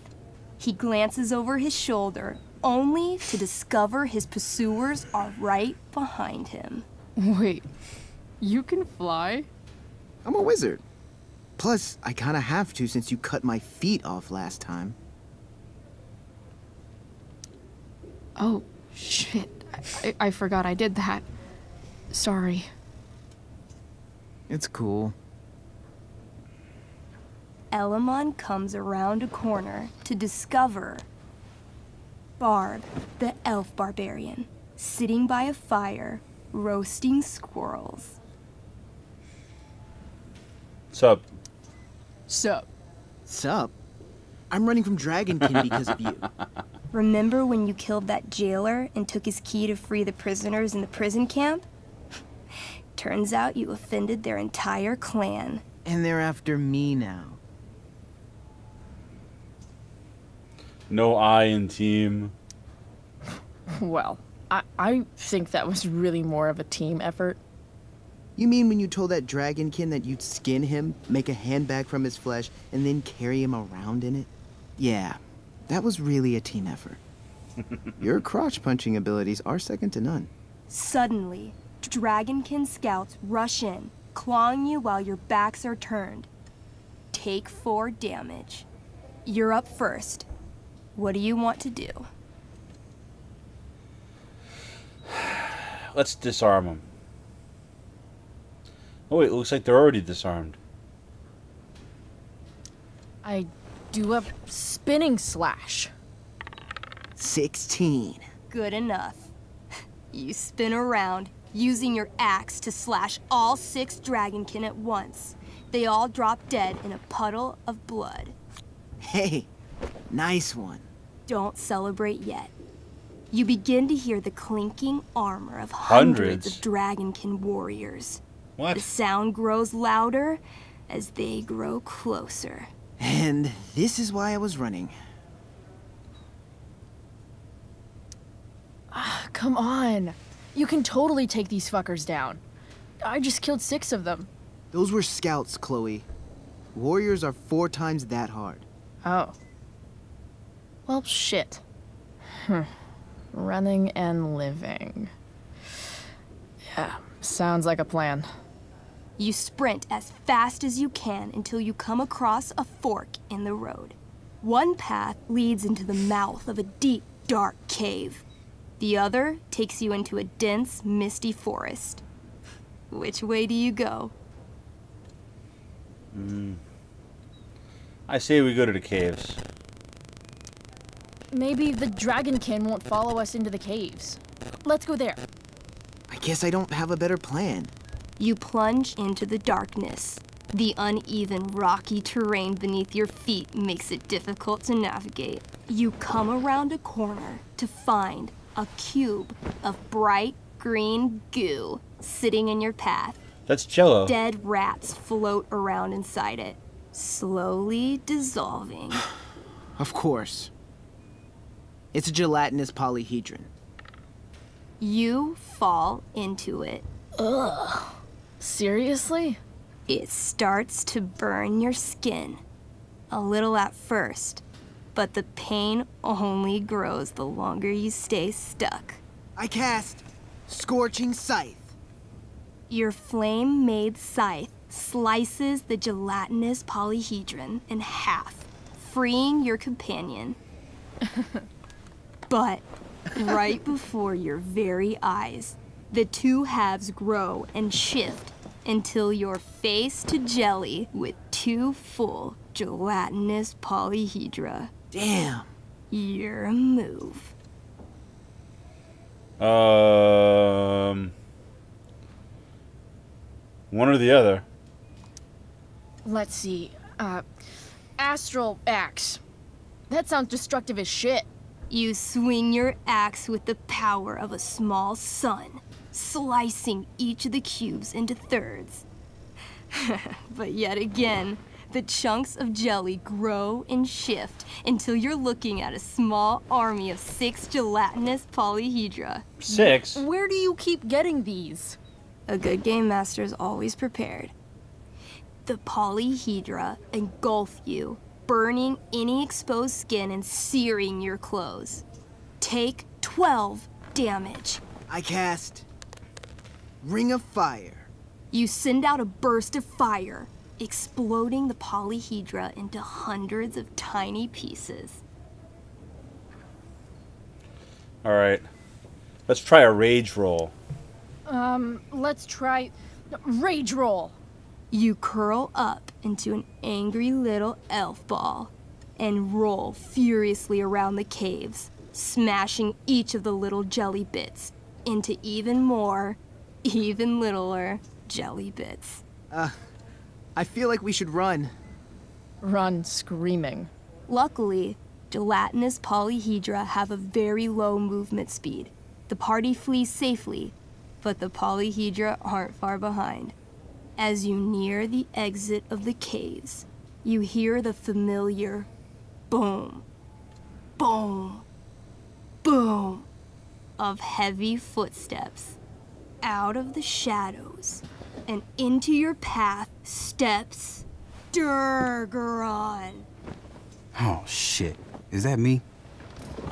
He glances over his shoulder, only to discover his pursuers are right behind him. Wait, you can fly? I'm a wizard. Plus, I kinda have to since you cut my feet off last time. Oh, shit. I forgot I did that. Sorry. It's cool. Elamon comes around a corner to discover Barb, the elf barbarian, sitting by a fire, roasting squirrels. Sup? Sup? Sup? I'm running from Dragonkin because of you. Remember when you killed that jailer and took his key to free the prisoners in the prison camp? Turns out you offended their entire clan. And they're after me now. No I in team. Well, I think that was really more of a team effort. You mean when you told that Dragonkin that you'd skin him, make a handbag from his flesh, and then carry him around in it? Yeah, that was really a team effort. Your crotch-punching abilities are second to none. Suddenly, Dragonkin scouts rush in, clawing you while your backs are turned. Take 4 damage. You're up first. What do you want to do? Let's disarm them. Oh wait, it looks like they're already disarmed. I do a spinning slash. 16. Good enough. You spin around, using your axe to slash all 6 Dragonkin at once. They all drop dead in a puddle of blood. Hey, nice one. Don't celebrate yet. You begin to hear the clinking armor of hundreds of Dragonkin warriors. What? The sound grows louder as they grow closer. And this is why I was running. Come on. You can totally take these fuckers down. I just killed 6 of them. Those were scouts, Chloe. Warriors are 4 times that hard. Oh. Well, shit. Running and living. Yeah, sounds like a plan. You sprint as fast as you can until you come across a fork in the road. One path leads into the mouth of a deep, dark cave. The other takes you into a dense, misty forest. Which way do you go? I say we go to the caves. Maybe the dragonkin won't follow us into the caves. Let's go there. I guess I don't have a better plan. You plunge into the darkness. The uneven, rocky terrain beneath your feet makes it difficult to navigate. You come around a corner to find a cube of bright green goo sitting in your path. That's Jello. Dead rats float around inside it, slowly dissolving. Of course. It's a gelatinous polyhedron. You fall into it. Ugh. Seriously? It starts to burn your skin. A little at first, but the pain only grows the longer you stay stuck. I cast Scorching Scythe. Your flame-made scythe slices the gelatinous polyhedron in half, freeing your companion. But right before your very eyes, the two halves grow and shift until you're face to jelly with two full gelatinous polyhedra. Damn. Your move. One or the other. Let's see. Astral axe. That sounds destructive as shit. You swing your axe with the power of a small sun, slicing each of the cubes into thirds. But yet again, the chunks of jelly grow and shift until you're looking at a small army of 6 gelatinous polyhedra. 6? Where do you keep getting these? A good game master is always prepared. The polyhedra engulf you, burning any exposed skin and searing your clothes. Take 12 damage. I cast Ring of Fire. You send out a burst of fire, exploding the polyhedra into hundreds of tiny pieces. Alright. Let's try a rage roll. Let's try rage roll. You curl up into an angry little elf ball and roll furiously around the caves, smashing each of the little jelly bits into even more, even littler jelly bits. I feel like we should run. Run screaming. Luckily, gelatinous polyhedra have a very low movement speed. The party flees safely, but the polyhedra aren't far behind. As you near the exit of the caves, you hear the familiar boom, boom, boom of heavy footsteps. Out of the shadows and into your path steps Durgaron. Oh, shit. Is that me?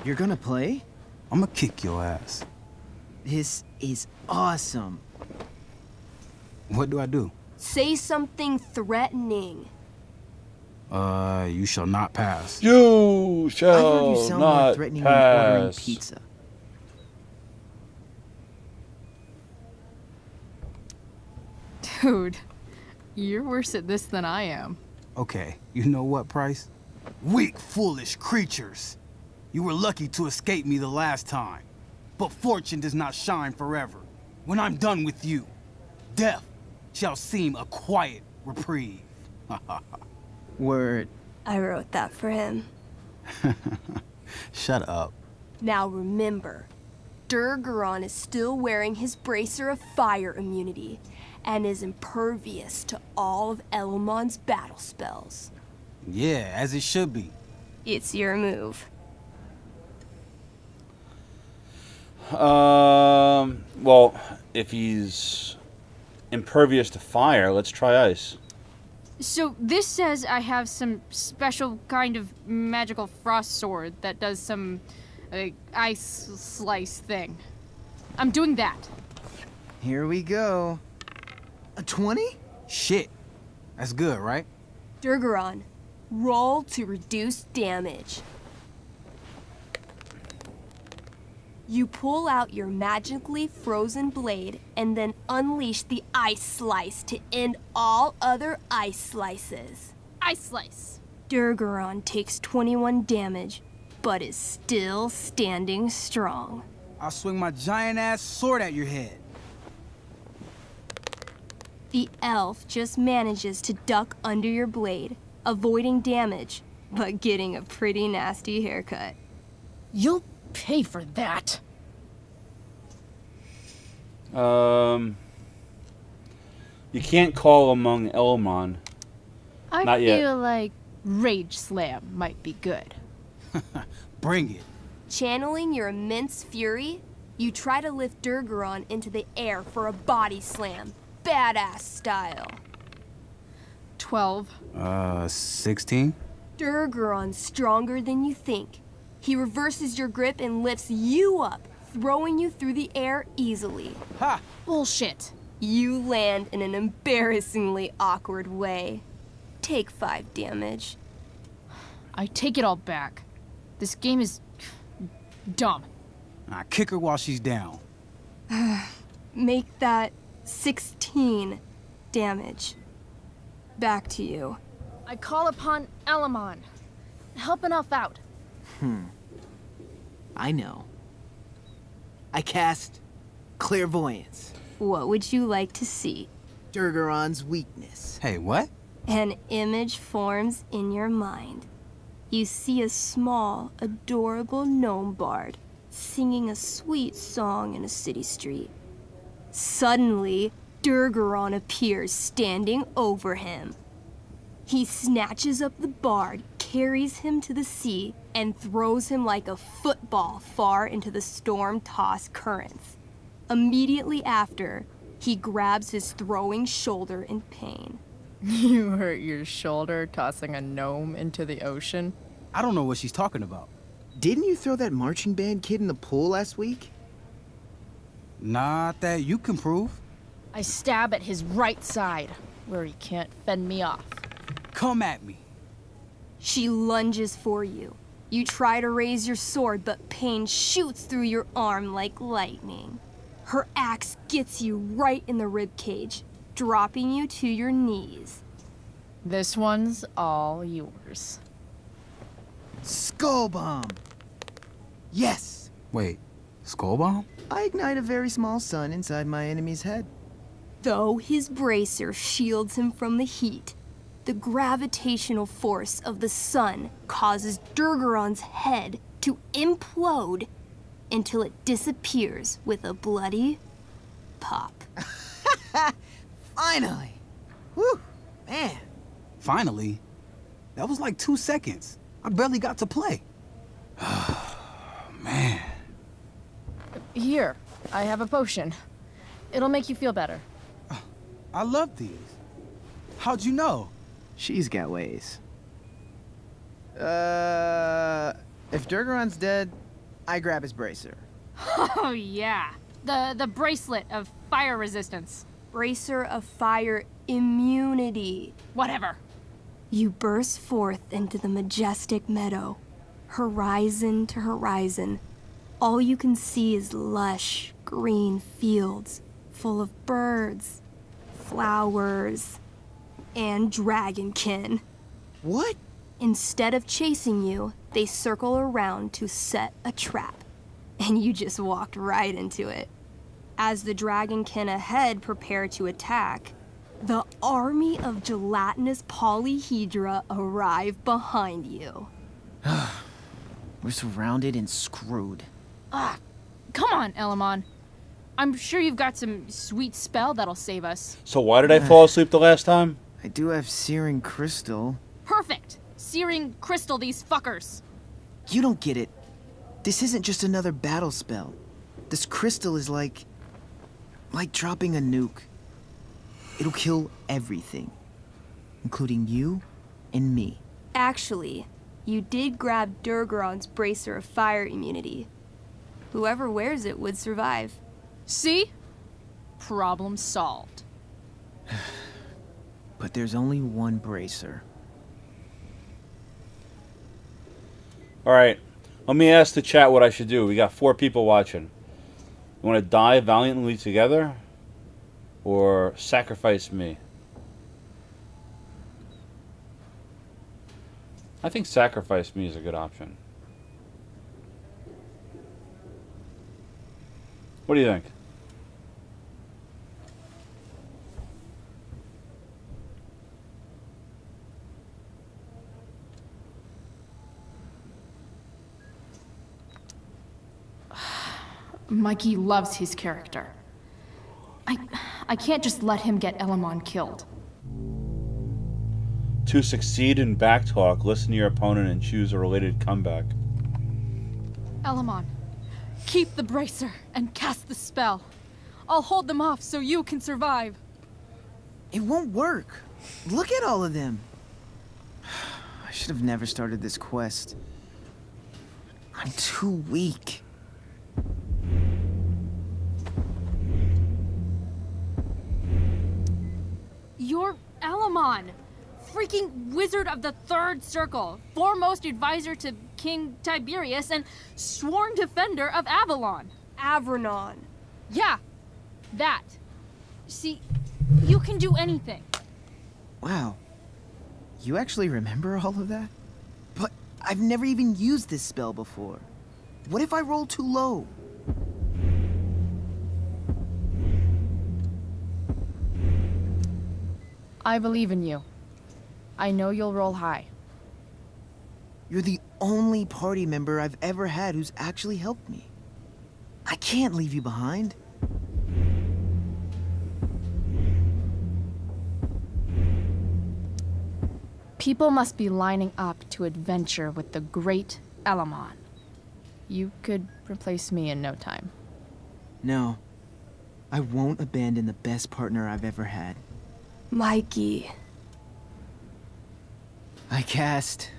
You're gonna play? I'm gonna kick your ass. This is awesome. What do I do? Say something threatening. You shall not pass. You I've heard shall you sound more not threatening when ordering pass. pizza. Dude, you're worse at this than I am. Okay, you know what, Price? Weak, foolish creatures. You were lucky to escape me the last time. But fortune does not shine forever. When I'm done with you, death shall seem a quiet reprieve. Word. I wrote that for him. Shut up. Now remember, Durgaron is still wearing his bracer of fire immunity and is impervious to all of Elomon's battle spells. Yeah, as it should be. It's your move. Well, if he's impervious to fire, let's try ice. So this says I have some special kind of magical frost sword that does some ice slice thing. I'm doing that. Here we go. A 20? Shit. That's good, right? Durgaron, roll to reduce damage. You pull out your magically frozen blade and then unleash the ice slice to end all other ice slices. Ice slice. Durgaron takes 21 damage, but is still standing strong. I'll swing my giant-ass sword at your head. The elf just manages to duck under your blade, avoiding damage, but getting a pretty nasty haircut. You'll pay for that. You can't call among Elmon. I Not feel yet. like Rage Slam might be good. Bring it. Channeling your immense fury, you try to lift Durgaron into the air for a body slam, badass style. 12. 16? Durgaron's stronger than you think. He reverses your grip and lifts you up, throwing you through the air easily. Ha! Bullshit. You land in an embarrassingly awkward way. Take 5 damage. I take it all back. This game is dumb. I kick her while she's down. Make that 16 damage. Back to you. I call upon Elamon. Help an elf out. I know. I cast Clairvoyance. What would you like to see? Durgaron's weakness. Hey, what? An image forms in your mind. You see a small, adorable gnome bard singing a sweet song in a city street. Suddenly, Durgaron appears standing over him. He snatches up the bard, carries him to the sea, and throws him like a football far into the storm-tossed currents. Immediately after, he grabs his throwing shoulder in pain. You hurt your shoulder tossing a gnome into the ocean? I don't know what she's talking about. Didn't you throw that marching band kid in the pool last week? Not that you can prove. I stab at his right side, where he can't fend me off. Come at me. She lunges for you. You try to raise your sword, but pain shoots through your arm like lightning. Her axe gets you right in the ribcage, dropping you to your knees. This one's all yours. Skull bomb. Yes. Wait, skull bomb? I ignite a very small sun inside my enemy's head. Though his bracer shields him from the heat, the gravitational force of the sun causes Durgaron's head to implode until it disappears with a bloody pop. Finally. Whew, man. Finally? That was like 2 seconds. I barely got to play. Man. Here, I have a potion. It'll make you feel better. I love these. How'd you know? She's got ways. If Durgaron's dead, I grab his bracer. Oh yeah, the bracelet of fire resistance. Bracer of fire immunity. Whatever. You burst forth into the majestic meadow, horizon to horizon. All you can see is lush, green fields full of birds, flowers, and dragonkin. What? Instead of chasing you, they circle around to set a trap, and you just walked right into it. As the dragonkin ahead prepare to attack, the army of gelatinous polyhedra arrive behind you. We're surrounded and screwed. Ah, come on, Elamon. I'm sure you've got some sweet spell that'll save us. So why did I fall asleep the last time? I do have Searing Crystal. Perfect! Searing crystal these fuckers. You don't get it. This isn't just another battle spell. This crystal is like dropping a nuke. It'll kill everything, including you and me. Actually, you did grab Durgaron's bracer of fire immunity. Whoever wears it would survive. See? Problem solved. But there's only one bracer. Alright, let me ask the chat what I should do. We got 4 people watching. You want to die valiantly together? Or sacrifice me? I think sacrifice me is a good option. What do you think? Mikey loves his character. I can't just let him get Elamon killed. To succeed in backtalk, listen to your opponent and choose a related comeback. Elamon, keep the bracer and cast the spell. I'll hold them off so you can survive. It won't work. Look at all of them. I should have never started this quest. I'm too weak. You're Elamon, freaking wizard of the Third Circle, foremost advisor to King Tiberius, and sworn defender of Avalon. Avranon. Yeah, that. See, you can do anything. Wow. You actually remember all of that? But I've never even used this spell before. What if I roll too low? I believe in you. I know you'll roll high. You're the only party member I've ever had who's actually helped me. I can't leave you behind. People must be lining up to adventure with the great Elamon. You could replace me in no time. No. I won't abandon the best partner I've ever had. Mikey. I cast...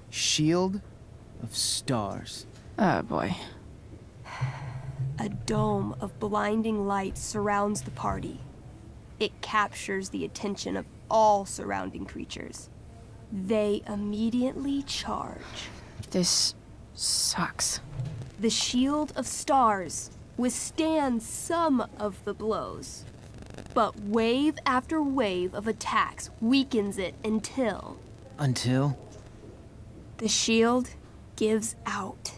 Shield of Stars. Oh boy. A dome of blinding light surrounds the party. It captures the attention of all surrounding creatures. They immediately charge. This sucks. The Shield of Stars withstands some of the blows, but wave after wave of attacks weakens it until... Until? The shield gives out.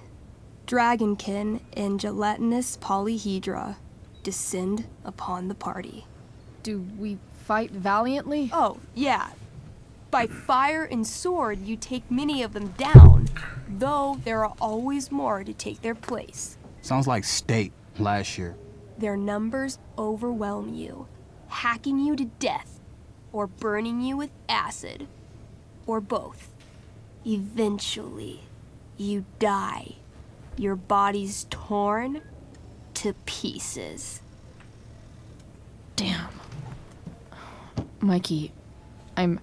Dragonkin and gelatinous polyhedra descend upon the party. Do we fight valiantly? Oh, yeah. By fire and sword, you take many of them down, though there are always more to take their place. Sounds like State last year. Their numbers overwhelm you, hacking you to death, or burning you with acid, or both. Eventually, you die. Your body's torn to pieces. Damn. Mikey, I'm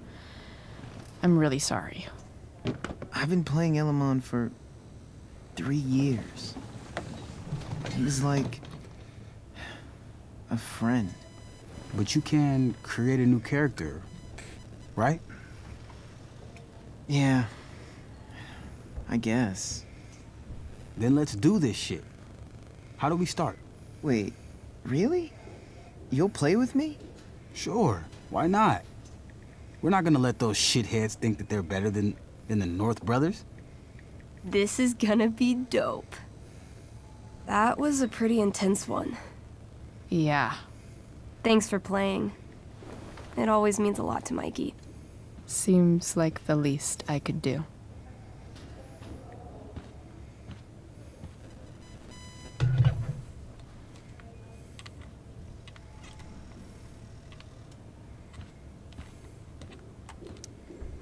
really sorry. I've been playing Elamon for 3 years. He's like... a friend. But you can create a new character, right? Yeah. I guess. Then let's do this shit. How do we start? Wait, really? You'll play with me? Sure, why not? We're not gonna let those shitheads think that they're better than the North Brothers. This is gonna be dope. That was a pretty intense one. Yeah. Thanks for playing. It always means a lot to Mikey. Seems like the least I could do.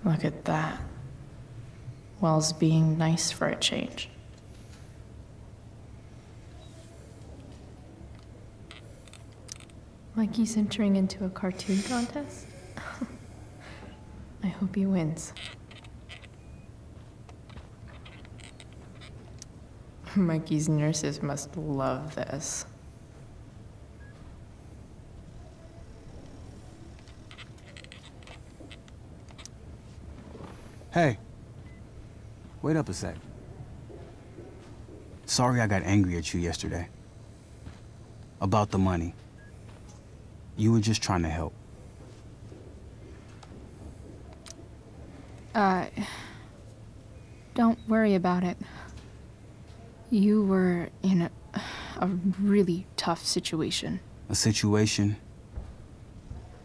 Look at that. Wells being nice for a change. Mikey's entering into a cartoon contest? I hope he wins. Mikey's nurses must love this. Hey, wait up a sec. Sorry I got angry at you yesterday. About the money. You were just trying to help. Don't worry about it. You were in a really tough situation. A situation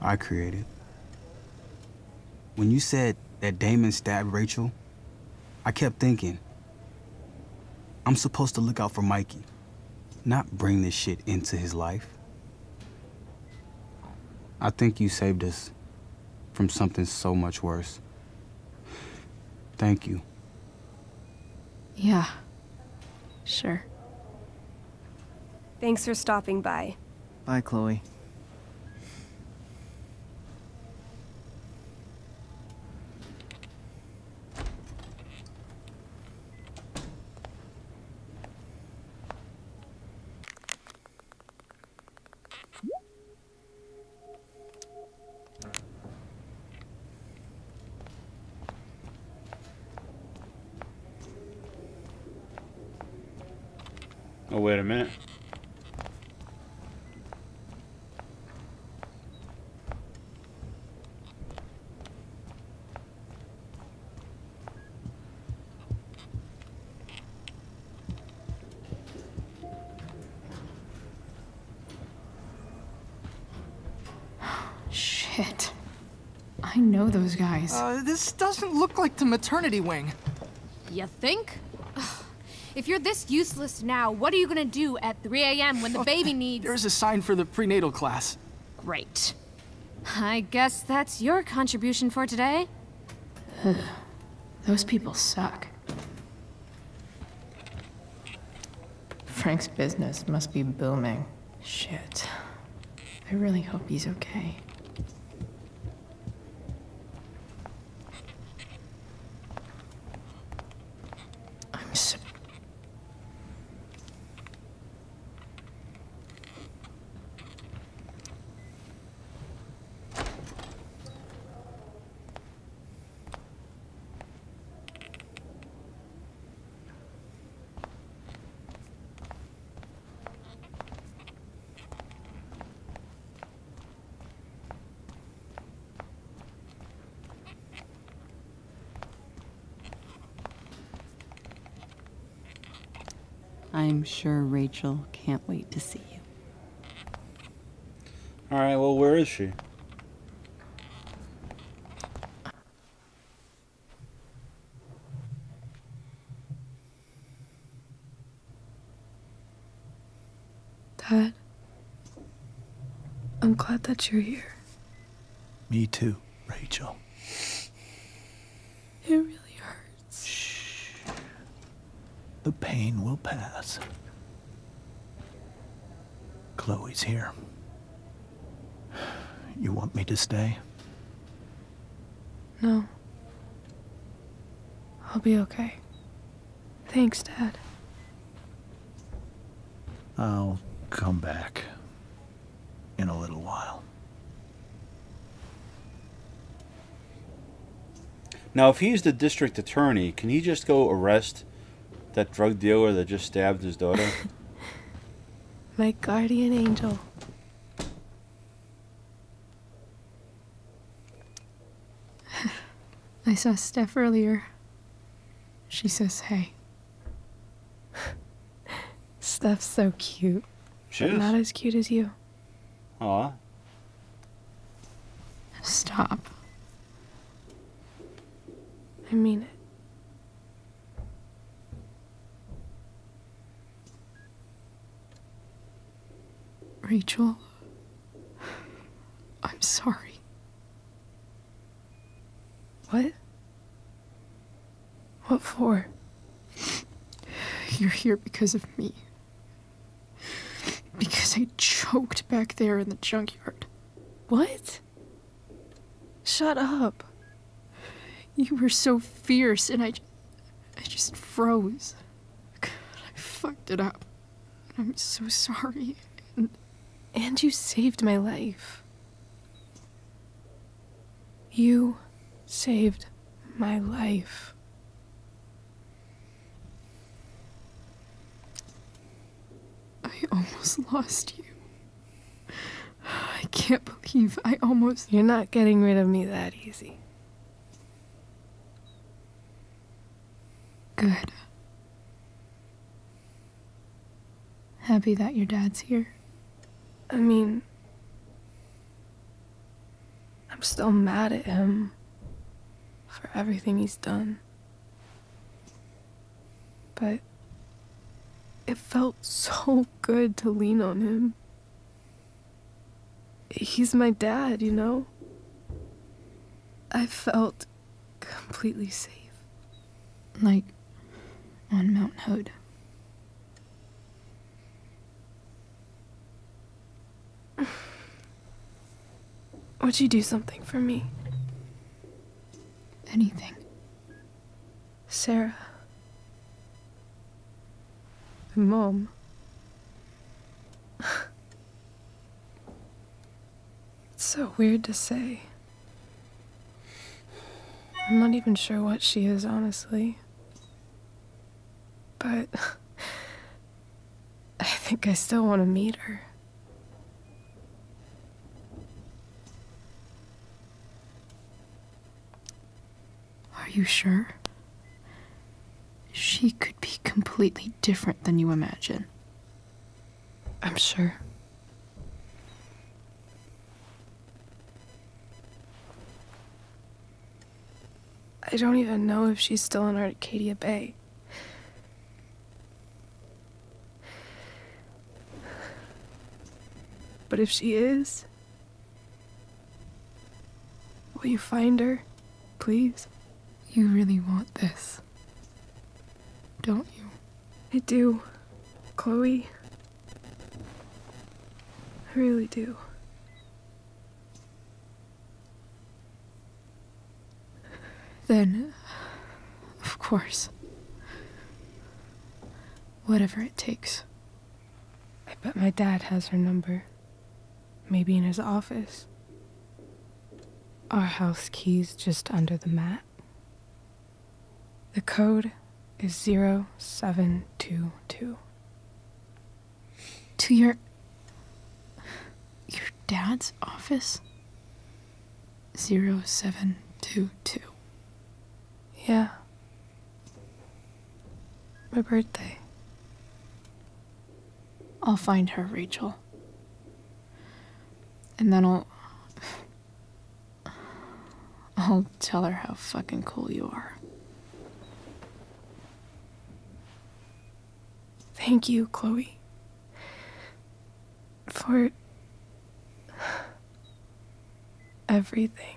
I created. When you said that Damon stabbed Rachel, I kept thinking, I'm supposed to look out for Mikey, not bring this shit into his life. I think you saved us from something so much worse. Thank you. Yeah, sure. Thanks for stopping by. Bye, Chloe. Oh, wait a minute. Shit. I know those guys. This doesn't look like the maternity wing. You think? If you're this useless now, what are you gonna do at 3 a.m. when the baby needs... There's a sign for the prenatal class. Great. I guess that's your contribution for today. Those people suck. Frank's business must be booming. Shit. I really hope he's okay. I'm so... I'm sure Rachel can't wait to see you. Alright, well, where is she? Dad, I'm glad that you're here. Me too, Rachel. It really hurts. Shh. The pain will pass. Chloe's here. You want me to stay? No. I'll be okay. Thanks, Dad. I'll come back in a little while. Now, if he's the district attorney, can he just go arrest that drug dealer that just stabbed his daughter? My guardian angel. I saw Steph earlier. She says hey. Steph's so cute. She but is. not as cute as you. Aw. Stop. I mean it. Rachel, I'm sorry. What? What for? You're here because of me. Because I choked back there in the junkyard. What? Shut up. You were so fierce and I just froze. God, I fucked it up. I'm so sorry. And you saved my life. You saved my life. I almost lost you. I can't believe I almost... You're not getting rid of me that easy. Good. Happy that your dad's here. I mean, I'm still mad at him for everything he's done. But it felt so good to lean on him. He's my dad, you know? I felt completely safe. Like on Mount Hood. Would you do something for me? Anything. Sarah. My mom. It's so weird to say. I'm not even sure what she is, honestly. But I think I still want to meet her. Are you sure? She could be completely different than you imagine. I'm sure. I don't even know if she's still in Arcadia Bay. But if she is, will you find her, please? You really want this, don't you? I do, Chloe. I really do. Then, of course. Whatever it takes. I bet my dad has her number. Maybe in his office. Our house key's just under the mat. The code is 0722. To your dad's office? 0722. Yeah. My birthday. I'll find her, Rachel. And then I'll tell her how fucking cool you are. Thank you, Chloe. For everything.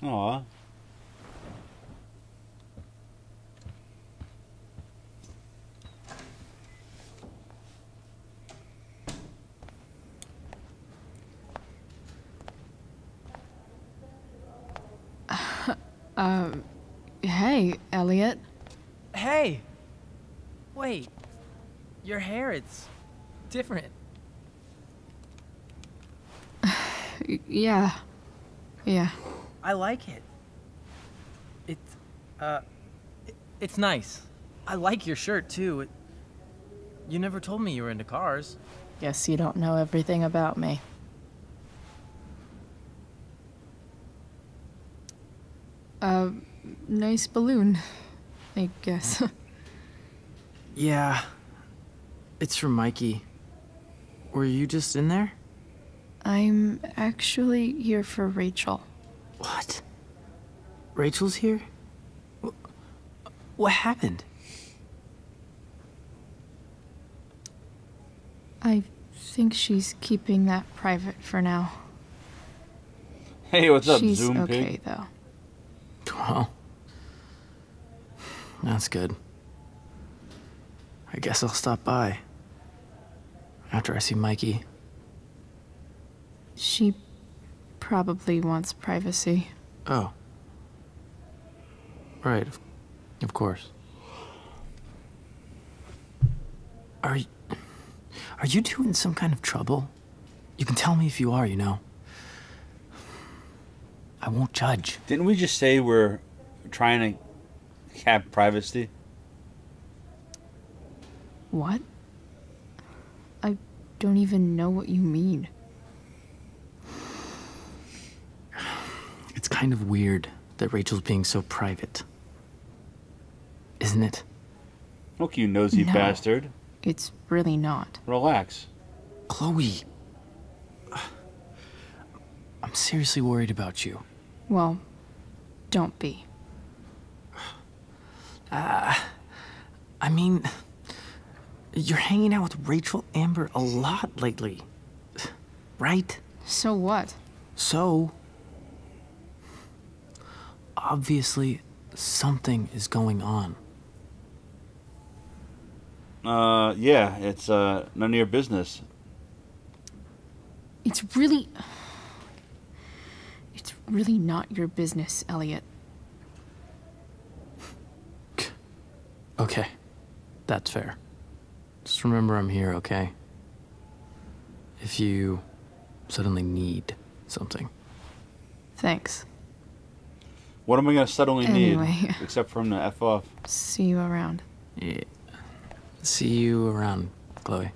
Aw. Hey, Elliot. Hey! Wait. Your hair, it's different. Yeah. I like it. It's nice. I like your shirt, too. You never told me you were into cars. Guess you don't know everything about me. Nice balloon, I guess. Yeah. It's from Mikey. Were you just in there? I'm actually here for Rachel. What? Rachel's here? What happened? I think she's keeping that private for now. Hey, what's up, She's Zoom okay, pig? though. Well, that's good. I guess I'll stop by after I see Mikey. She probably wants privacy. Oh. Right, of course. Are you two in some kind of trouble? You can tell me if you are, you know. I won't judge. Didn't we just say we're trying to have privacy? What? I don't even know what you mean. It's kind of weird that Rachel's being so private. Isn't it? Look, you nosy No. bastard. It's really not. Relax. Chloe. I'm seriously worried about you. Well, don't be. I mean, you're hanging out with Rachel Amber a lot lately. Right? So what? So, obviously, something is going on. Yeah, it's none of your business. It's really not your business, Elliot. Okay, that's fair. Just remember I'm here, okay? If you suddenly need something. Thanks. What am I gonna suddenly Anyway. need? Except for him to F off. See you around. Yeah. See you around, Chloe.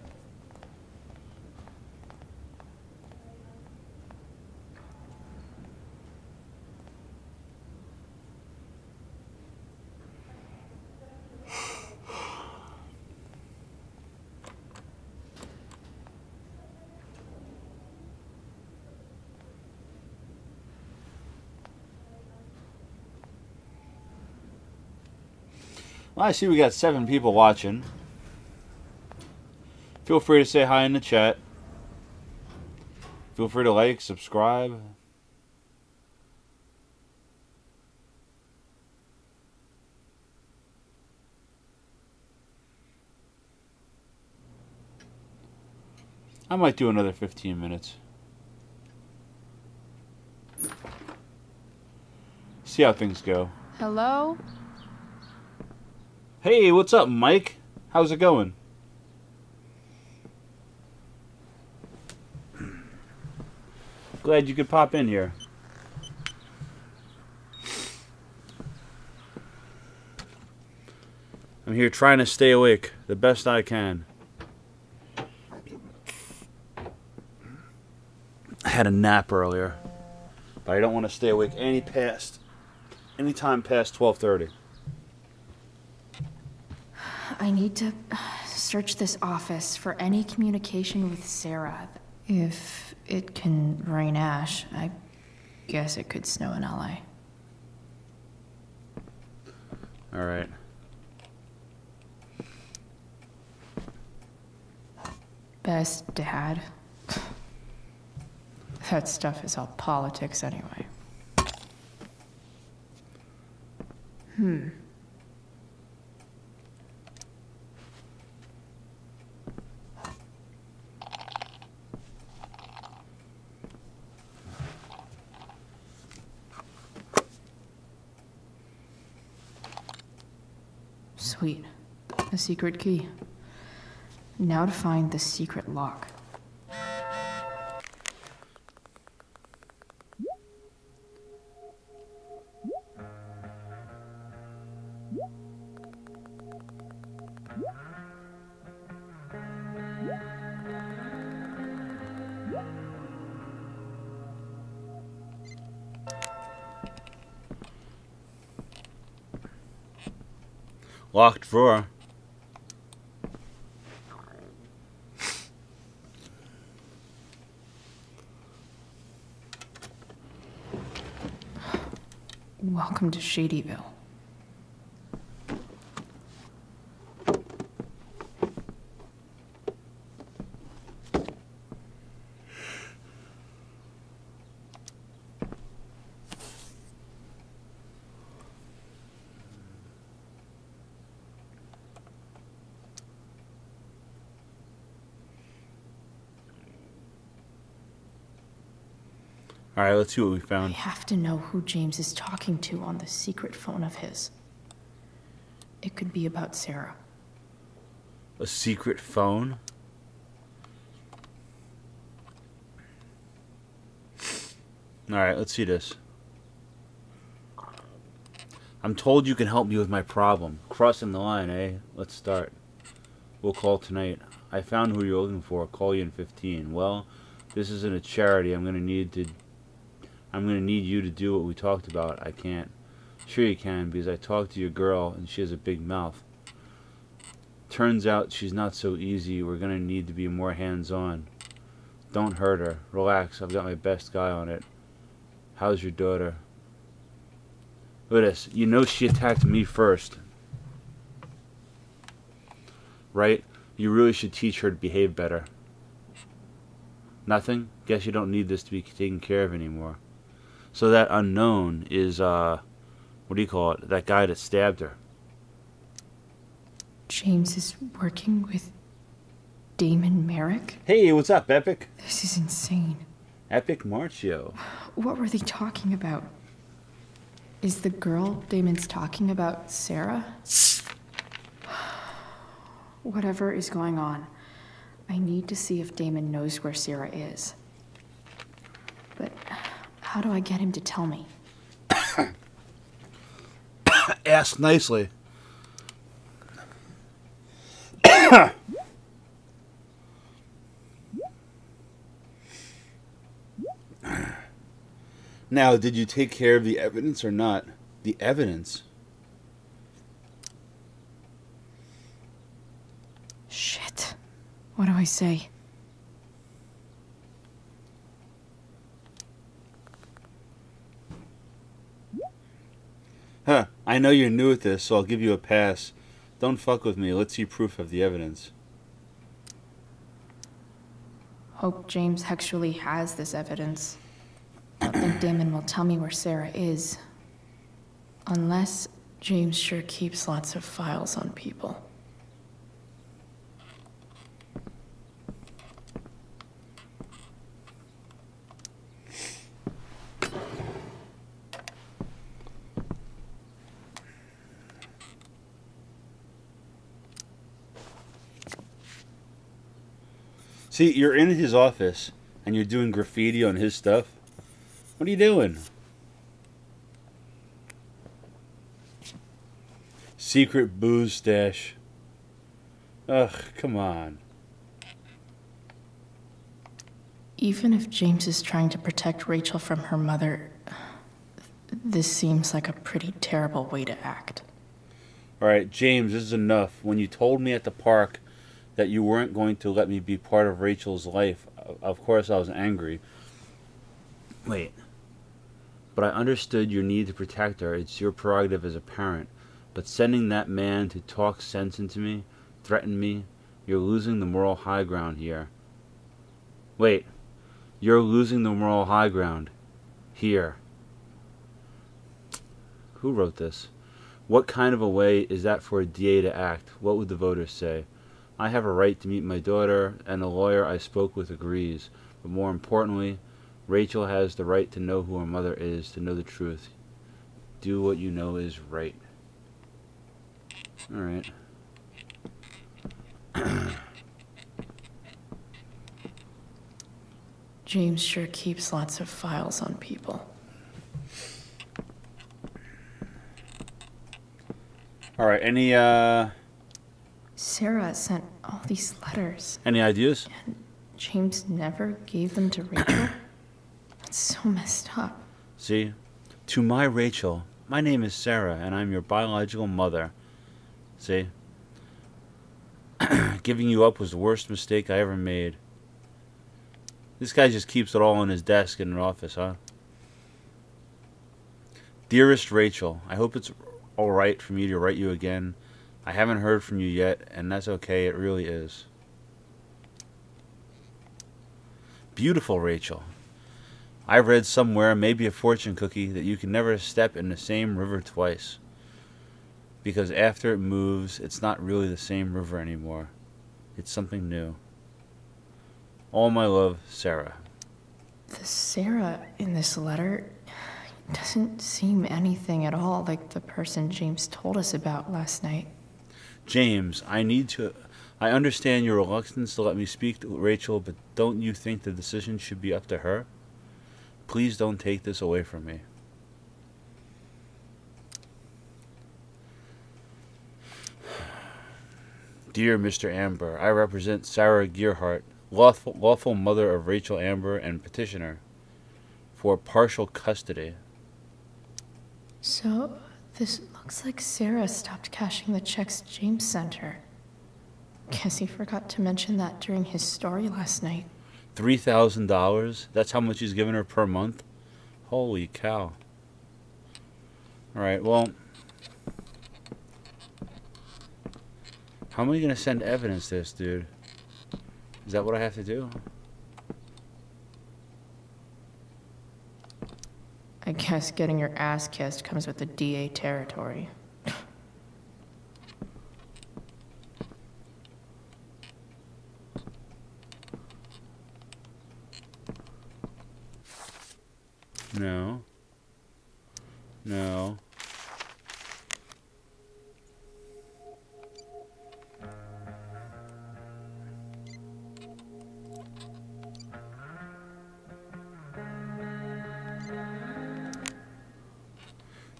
Well, I see we got 7 people watching. Feel free to say hi in the chat. Feel free to like, subscribe. I might do another 15 minutes. See how things go. Hello? Hey, what's up, Mike? How's it going? Glad you could pop in here. I'm here trying to stay awake the best I can. I had a nap earlier, but I don't want to stay awake any time past 12:30. I need to search this office for any communication with Sarah. If it can rain ash, I guess it could snow in LA. All right. Best dad. That stuff is all politics anyway. Sweet. A secret key. Now to find the secret lock. Locked drawer. Welcome to Shadyville. All right, let's see what we I found. have to know who James is talking to on the secret phone of his. It could be about Sarah. A secret phone? All right, let's see this. I'm told you can help me with my problem. Crossing the line, eh? Let's start. We'll call tonight. I found who you're looking for. I'll call you in 15. Well, this isn't a charity. I'm gonna need you to do what we talked about. I can't. Sure you can, because I talked to your girl and she has a big mouth. Turns out she's not so easy. We're gonna need to be more hands-on. Don't hurt her. Relax. I've got my best guy on it. How's your daughter? Look at this. You know she attacked me first. Right? You really should teach her to behave better. Nothing? Guess you don't need this to be taken care of anymore. So that unknown is, what do you call it? That guy that stabbed her. James is working with Damon Merrick? Hey, what's up, Epic? This is insane. Epic Marcio. What were they talking about? Is the girl Damon's talking about Sarah? Whatever is going on, I need to see if Damon knows where Sarah is. But how do I get him to tell me? Ask nicely. Now, did you take care of the evidence or not? The evidence? Shit. What do I say? Huh. I know you're new at this, so I'll give you a pass. Don't fuck with me. Let's see proof of the evidence. Hope James actually has this evidence. I don't think Damon will tell me where Sarah is. Unless James sure keeps lots of files on people. See, you're in his office, and you're doing graffiti on his stuff. What are you doing? Secret booze stash. Ugh, come on. Even if James is trying to protect Rachel from her mother, this seems like a pretty terrible way to act. Alright, James, this is enough. When you told me at the park that you weren't going to let me be part of Rachel's life, of course I was angry. Wait. But I understood your need to protect her. It's your prerogative as a parent. But sending that man to talk sense into me, threaten me, you're losing the moral high ground here. Wait. You're losing the moral high ground. Here. Who wrote this? What kind of a way is that for a DA to act? What would the voters say? I have a right to meet my daughter, and the lawyer I spoke with agrees. But more importantly, Rachel has the right to know who her mother is, to know the truth. Do what you know is right. Alright. James sure keeps lots of files on people. Alright, any, Sarah sent all these letters. any ideas? And James never gave them to Rachel? That's so messed up. See? To my Rachel, my name is Sarah, and I'm your biological mother. See? Giving you up was the worst mistake I ever made. This guy just keeps it all on his desk in an office, huh? Dearest Rachel, I hope it's alright for me to write you again. I haven't heard from you yet, and that's okay, it really is. Beautiful Rachel. I read somewhere, maybe a fortune cookie, that you can never step in the same river twice. Because after it moves, it's not really the same river anymore. It's something new. All my love, Sarah. The Sarah in this letter doesn't seem anything at all like the person James told us about last night. James, I understand your reluctance to let me speak to Rachel, but don't you think the decision should be up to her? Please don't take this away from me. Dear Mr. Amber, I represent Sarah Gearhart, lawful mother of Rachel Amber and petitioner for partial custody. So, this looks like Sarah stopped cashing the checks James sent her. Guess he forgot to mention that during his story last night. $3,000? That's how much he's giving her per month? Holy cow. Alright, well... how am I going to send evidence to this, dude? Is that what I have to do? I guess getting your ass kissed comes with the DA territory. No. No.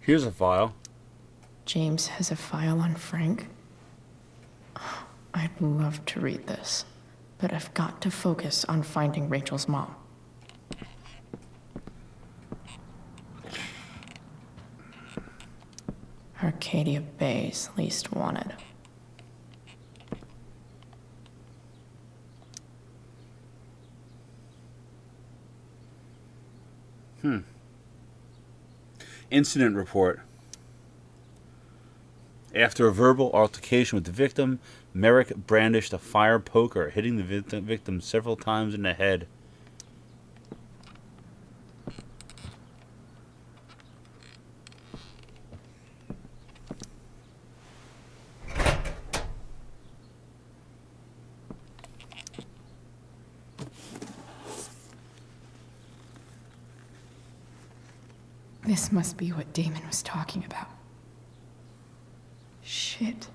Here's a file. James has a file on Frank? I'd love to read this, but I've got to focus on finding Rachel's mom. Arcadia Bay's least wanted. Incident report. After a verbal altercation with the victim, Merrick brandished a fire poker, hitting the victim several times in the head. This must be what Damon was talking about. Shit.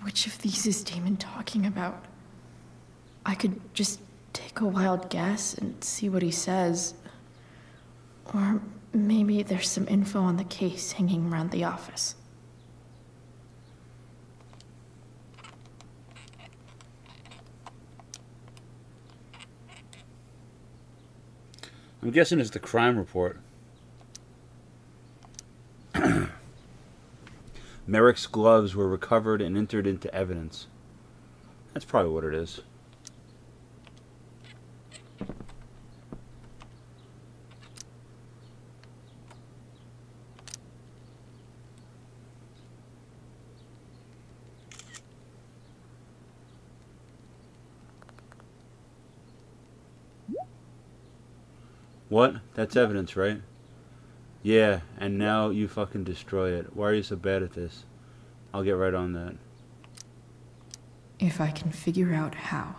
Which of these is Damon talking about? I could just take a wild guess and see what he says. Or maybe there's some info on the case hanging around the office. I'm guessing it's the crime report. Merrick's gloves were recovered and entered into evidence. That's probably what it is. What? That's evidence, right? Yeah, and now you fucking destroy it. Why are you so bad at this? I'll get right on that. If I can figure out how.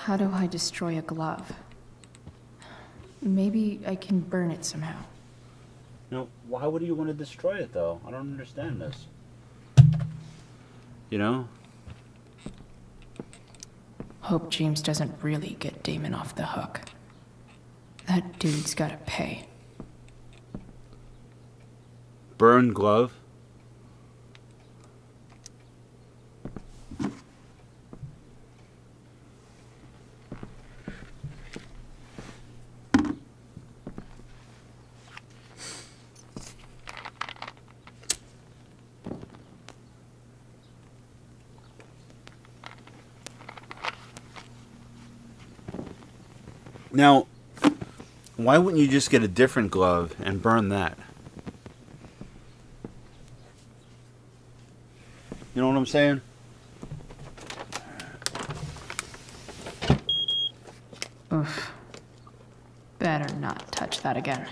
How do I destroy a glove? Maybe I can burn it somehow. No, why would you want to destroy it, though? I don't understand this. You know? Hope James doesn't really get Damon off the hook. That dude's gotta pay. Burn glove? Now, why wouldn't you just get a different glove and burn that? You know what I'm saying? Oof. Better not touch that again.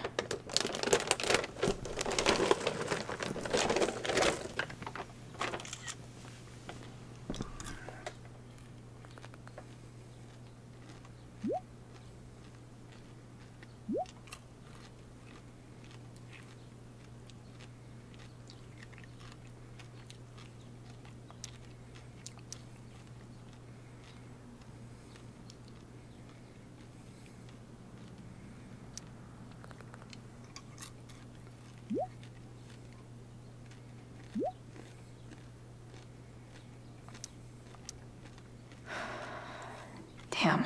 Damn.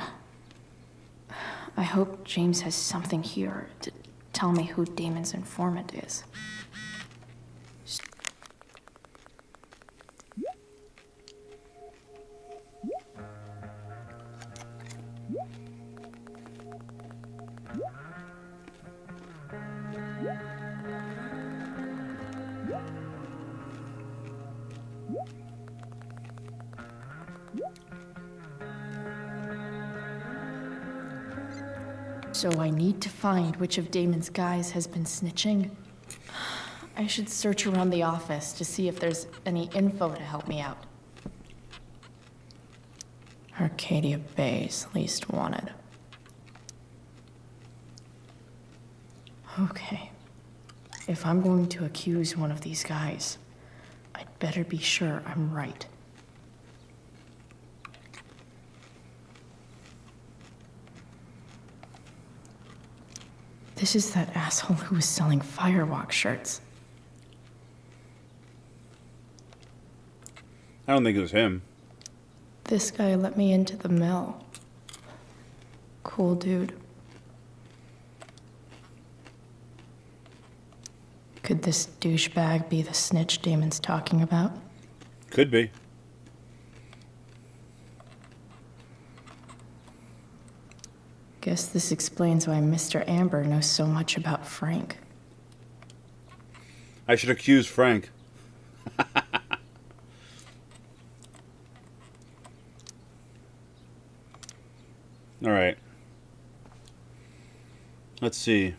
I hope James has something here to tell me who Damon's informant is. So I need to find which of Damon's guys has been snitching. I should search around the office to see if there's any info to help me out. Arcadia Bay's least wanted. Okay. If I'm going to accuse one of these guys, I'd better be sure I'm right. This is that asshole who was selling Firewalk shirts. I don't think it was him. This guy let me into the mill. Cool dude. Could this douchebag be the snitch Damon's talking about? Could be. Guess this explains why Mr. Amber knows so much about Frank. I should accuse Frank. All right. Let's see.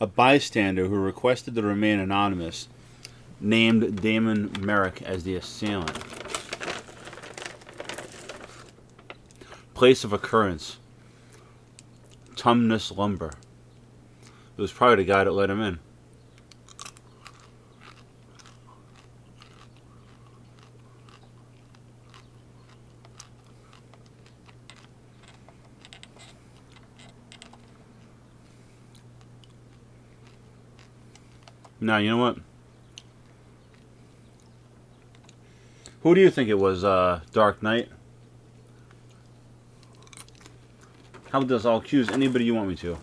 A bystander who requested to remain anonymous named Damon Merrick as the assailant. Place of occurrence: Tumnus Lumber. It was probably the guy that let him in. Now, you know what? Who do you think it was, Dark Knight? How about this? I'll accuse anybody you want me to.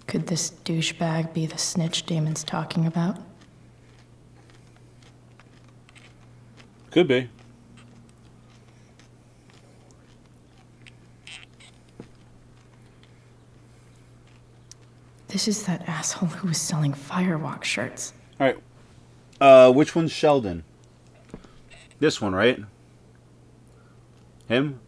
Could this douchebag be the snitch Damon's talking about? Could be. This is that asshole who was selling Firewalk shirts. Alright. Which one's Sheldon? This one, right? Him?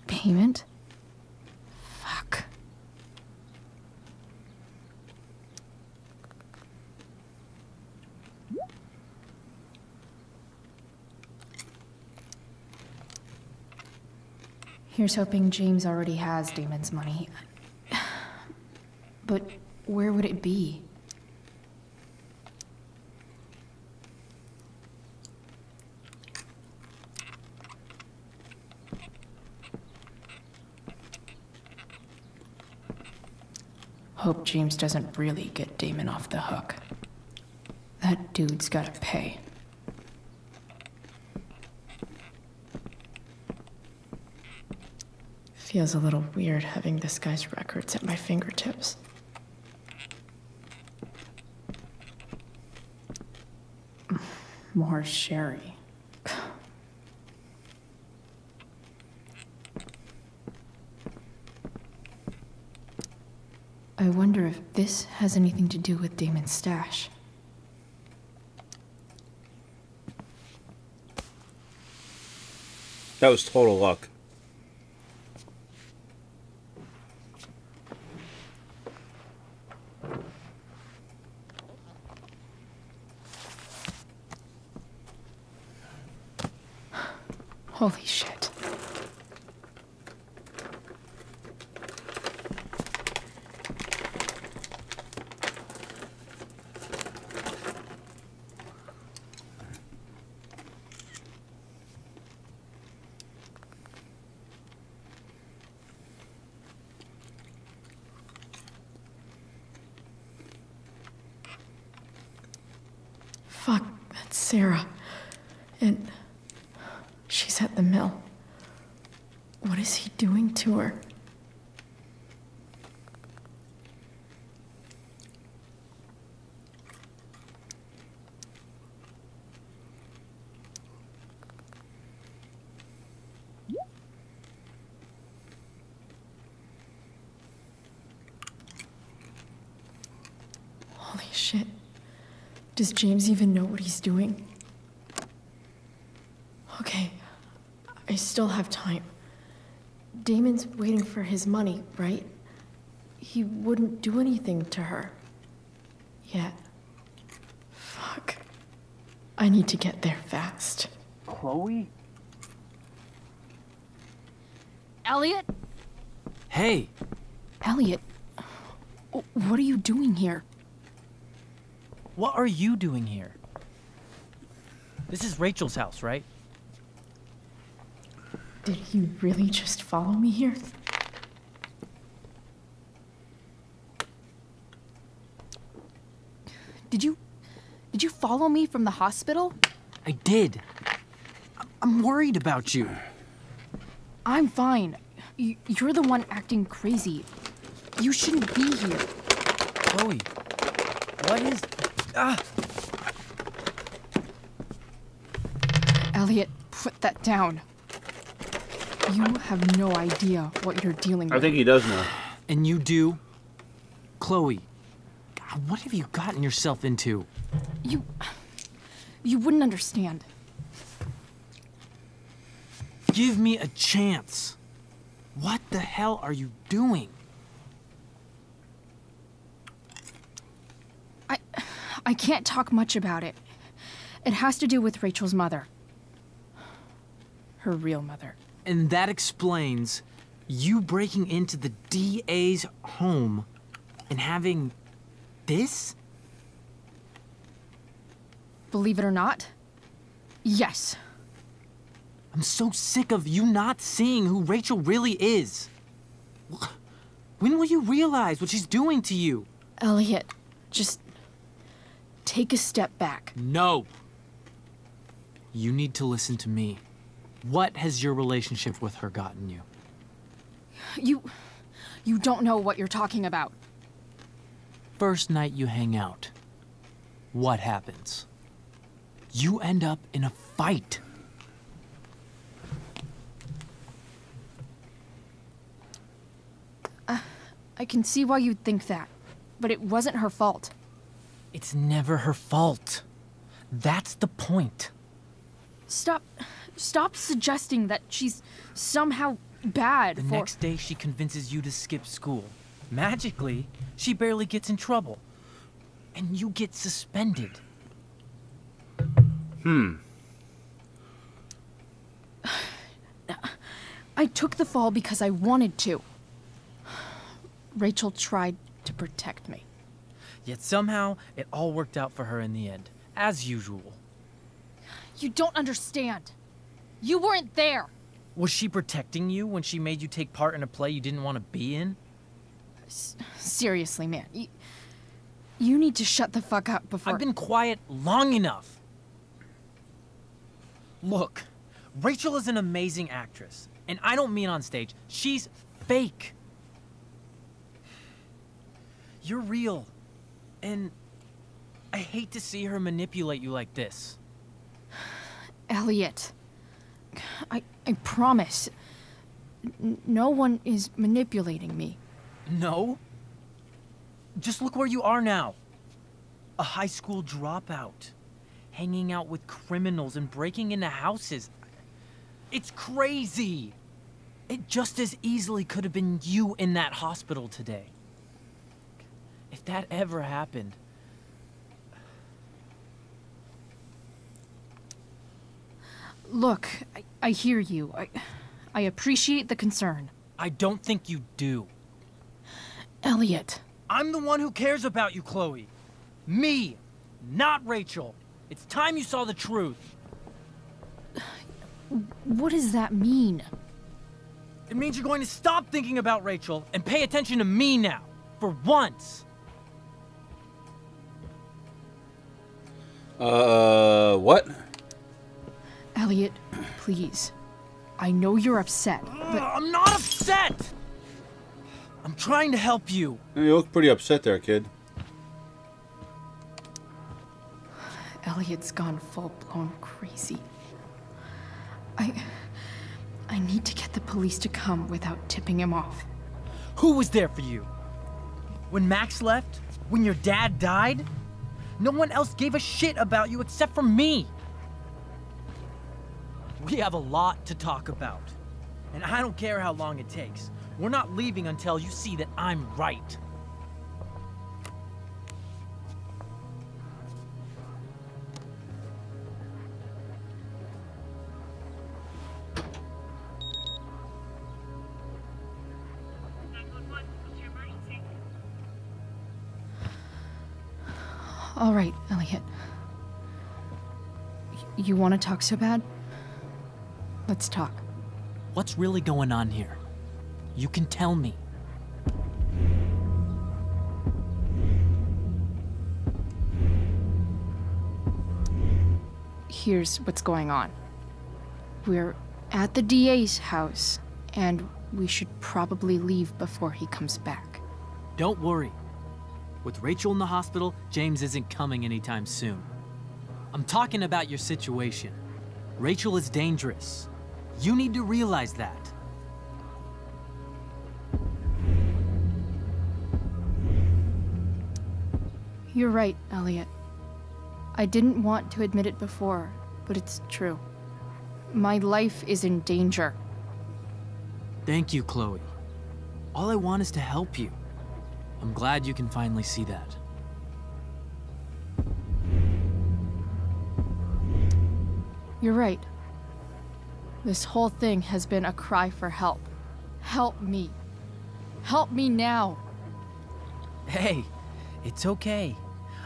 Payment? Fuck. Here's hoping James already has Damon's money. But where would it be? Hope James doesn't really get Damon off the hook. That dude's gotta pay. Feels a little weird having this guy's records at my fingertips. More sherry. I wonder if this has anything to do with Damon's stash. That was total luck. Holy shit. Fuck, that's Sarah. And she's at the mill. What is he doing to her? Holy shit. Does James even know what he's doing? Okay, I still have time. Damon's waiting for his money, right? He wouldn't do anything to her. Yet. Fuck. I need to get there fast. Chloe? Elliot? Hey! Elliot, what are you doing here? What are you doing here? This is Rachel's house, right? Did he really just follow me here? Did you follow me from the hospital? I did. I'm worried about you. I'm fine. You're the one acting crazy. You shouldn't be here. Chloe, what is... Elliot, put that down. You have no idea what you're dealing with. I think he does know. And you do? Chloe, God, what have you gotten yourself into? You wouldn't understand. Give me a chance. What the hell are you doing? I can't talk much about it. It has to do with Rachel's mother. Her real mother. And that explains you breaking into the DA's home and having this? Believe it or not, yes. I'm so sick of you not seeing who Rachel really is. When will you realize what she's doing to you? Elliot, just take a step back. No. You need to listen to me. What has your relationship with her gotten you? You don't know what you're talking about. First night you hang out, what happens? You end up in a fight. I can see why you'd think that, but it wasn't her fault. It's never her fault. That's the point. Stop suggesting that she's somehow bad The next day she convinces you to skip school. Magically, she barely gets in trouble. And you get suspended. I took the fall because I wanted to. Rachel tried to protect me. Yet somehow, it all worked out for her in the end. As usual. You don't understand. You weren't there. Was she protecting you when she made you take part in a play you didn't want to be in? Seriously, man. You need to shut the fuck up before... I've been quiet long enough. Look, Rachel is an amazing actress. And I don't mean on stage. She's fake. You're real. And I hate to see her manipulate you like this. Elliot, I promise. No one is manipulating me. No? Just look where you are now. A high school dropout. Hanging out with criminals and breaking into houses. It's crazy. It just as easily could have been you in that hospital today. If that ever happened... Look, I hear you. I appreciate the concern. I don't think you do. Elliot. I'm the one who cares about you, Chloe. Me, not Rachel. It's time you saw the truth. What does that mean? It means you're going to stop thinking about Rachel and pay attention to me now, for once. What? Elliot, please. I know you're upset, but... I'm not upset! I'm trying to help you. You look pretty upset there, kid. Elliot's gone full-blown crazy. I need to get the police to come without tipping him off. Who was there for you? When Max left? When your dad died? No one else gave a shit about you except for me. We have a lot to talk about. And I don't care how long it takes. We're not leaving until you see that I'm right. All right, Elliot. You want to talk so bad? Let's talk. What's really going on here? You can tell me. Here's what's going on. We're at the DA's house, and we should probably leave before he comes back. Don't worry. With Rachel in the hospital, James isn't coming anytime soon. I'm talking about your situation. Rachel is dangerous. You need to realize that. You're right, Elliot. I didn't want to admit it before, but it's true. My life is in danger. Thank you, Chloe. All I want is to help you. I'm glad you can finally see that. You're right. This whole thing has been a cry for help. Help me. Help me now. Hey, it's okay.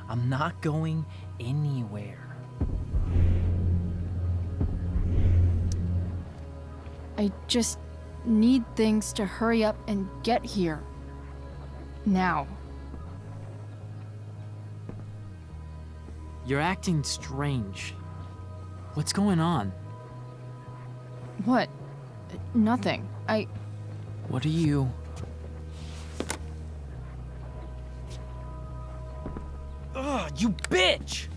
I'm not going anywhere. I just need things to hurry up and get here. Now. You're acting strange. What's going on? What? Nothing. What are you... Ugh, you bitch!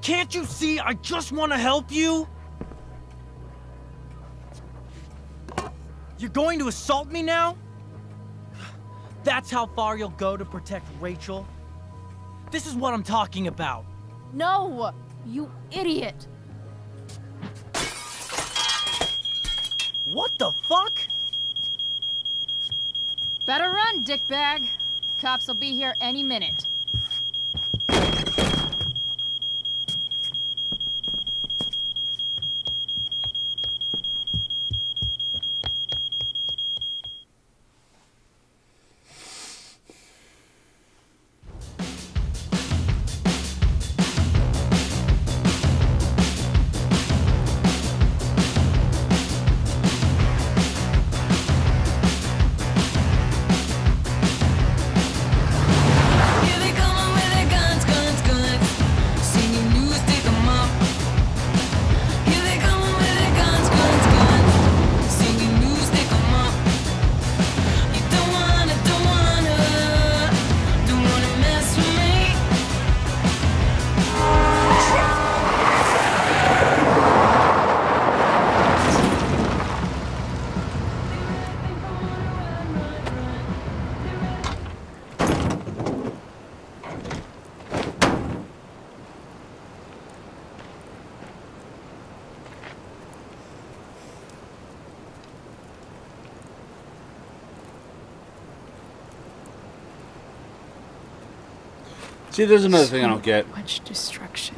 Can't you see I just want to help you? You're going to assault me now? That's how far you'll go to protect Rachel? This is what I'm talking about. No! You idiot! What the fuck? Better run, dickbag. Cops will be here any minute. See, there's another thing I don't get. Much destruction.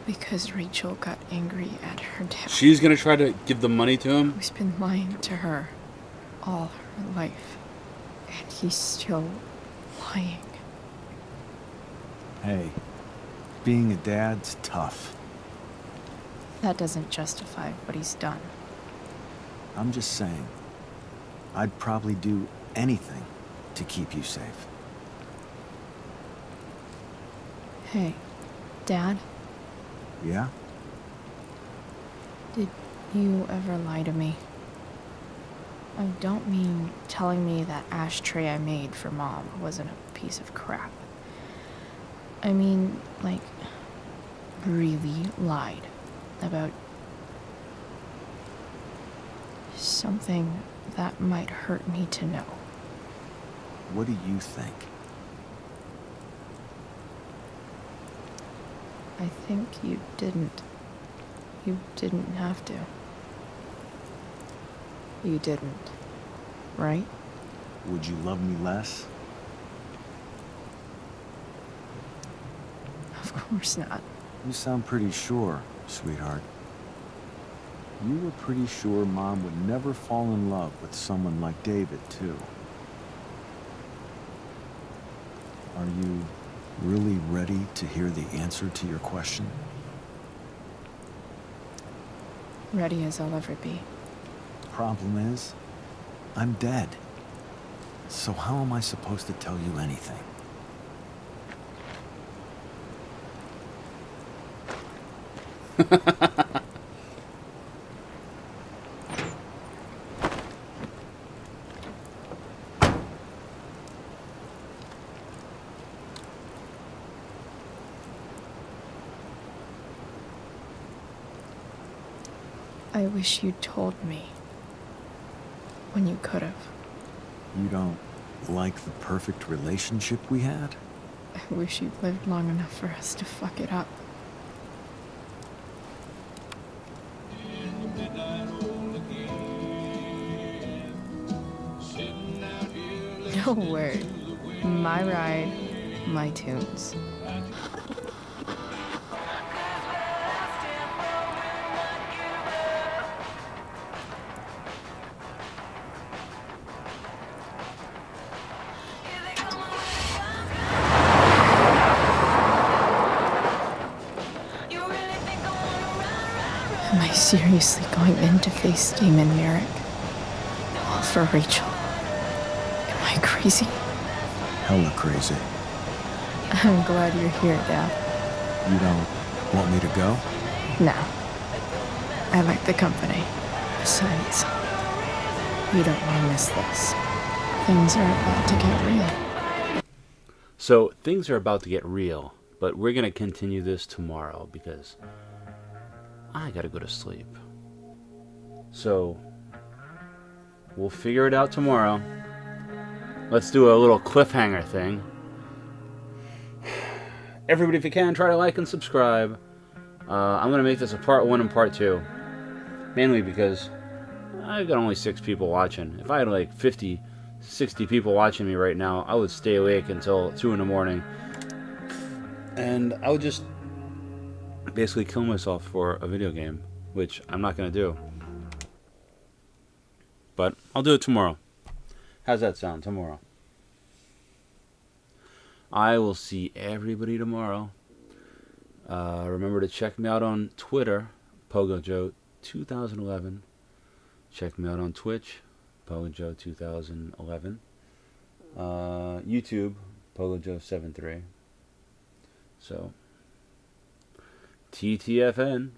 because Rachel got angry at her dad. She's gonna try to give the money to him? Who's been lying to her all her life. And he's still lying. Hey, being a dad's tough. That doesn't justify what he's done. I'm just saying, I'd probably do anything to keep you safe. Hey, Dad, Yeah? did you ever lie to me? I don't mean telling me that ashtray I made for Mom wasn't a piece of crap. I mean, like, really lied about something that might hurt me to know. What do you think? I think you didn't. You didn't have to. You didn't, right? Would you love me less? Of course not. You sound pretty sure, sweetheart. You were pretty sure Mom would never fall in love with someone like David, too. Are you really ready to hear the answer to your question? Ready as I'll ever be. Problem is, I'm dead. So how am I supposed to tell you anything? I wish you'd told me when you could have. You don't like the perfect relationship we had? I wish you'd lived long enough for us to fuck it up. No word. My ride, my tunes. Am I seriously going in to face Damon Merrick? All for Rachel? Am I crazy? Hella crazy. I'm glad you're here, Dad. You don't want me to go? No. I like the company. Besides, you don't want to miss this. Things are about to get real. So, things are about to get real, but we're going to continue this tomorrow because I gotta go to sleep. So, we'll figure it out tomorrow. Let's do a little cliffhanger thing. Everybody, if you can, try to like and subscribe. I'm gonna make this a part 1 and part 2. Mainly because I've got only 6 people watching. If I had like 50, 60 people watching me right now, I would stay awake until 2 in the morning. And I would just basically kill myself for a video game, which I'm not going to do. But I'll do it tomorrow. How's that sound? Tomorrow. I will see everybody tomorrow. Remember to check me out on Twitter, PogoJoe2011. Check me out on Twitch, PogoJoe2011. YouTube, PogoJoe73. So, TTFN.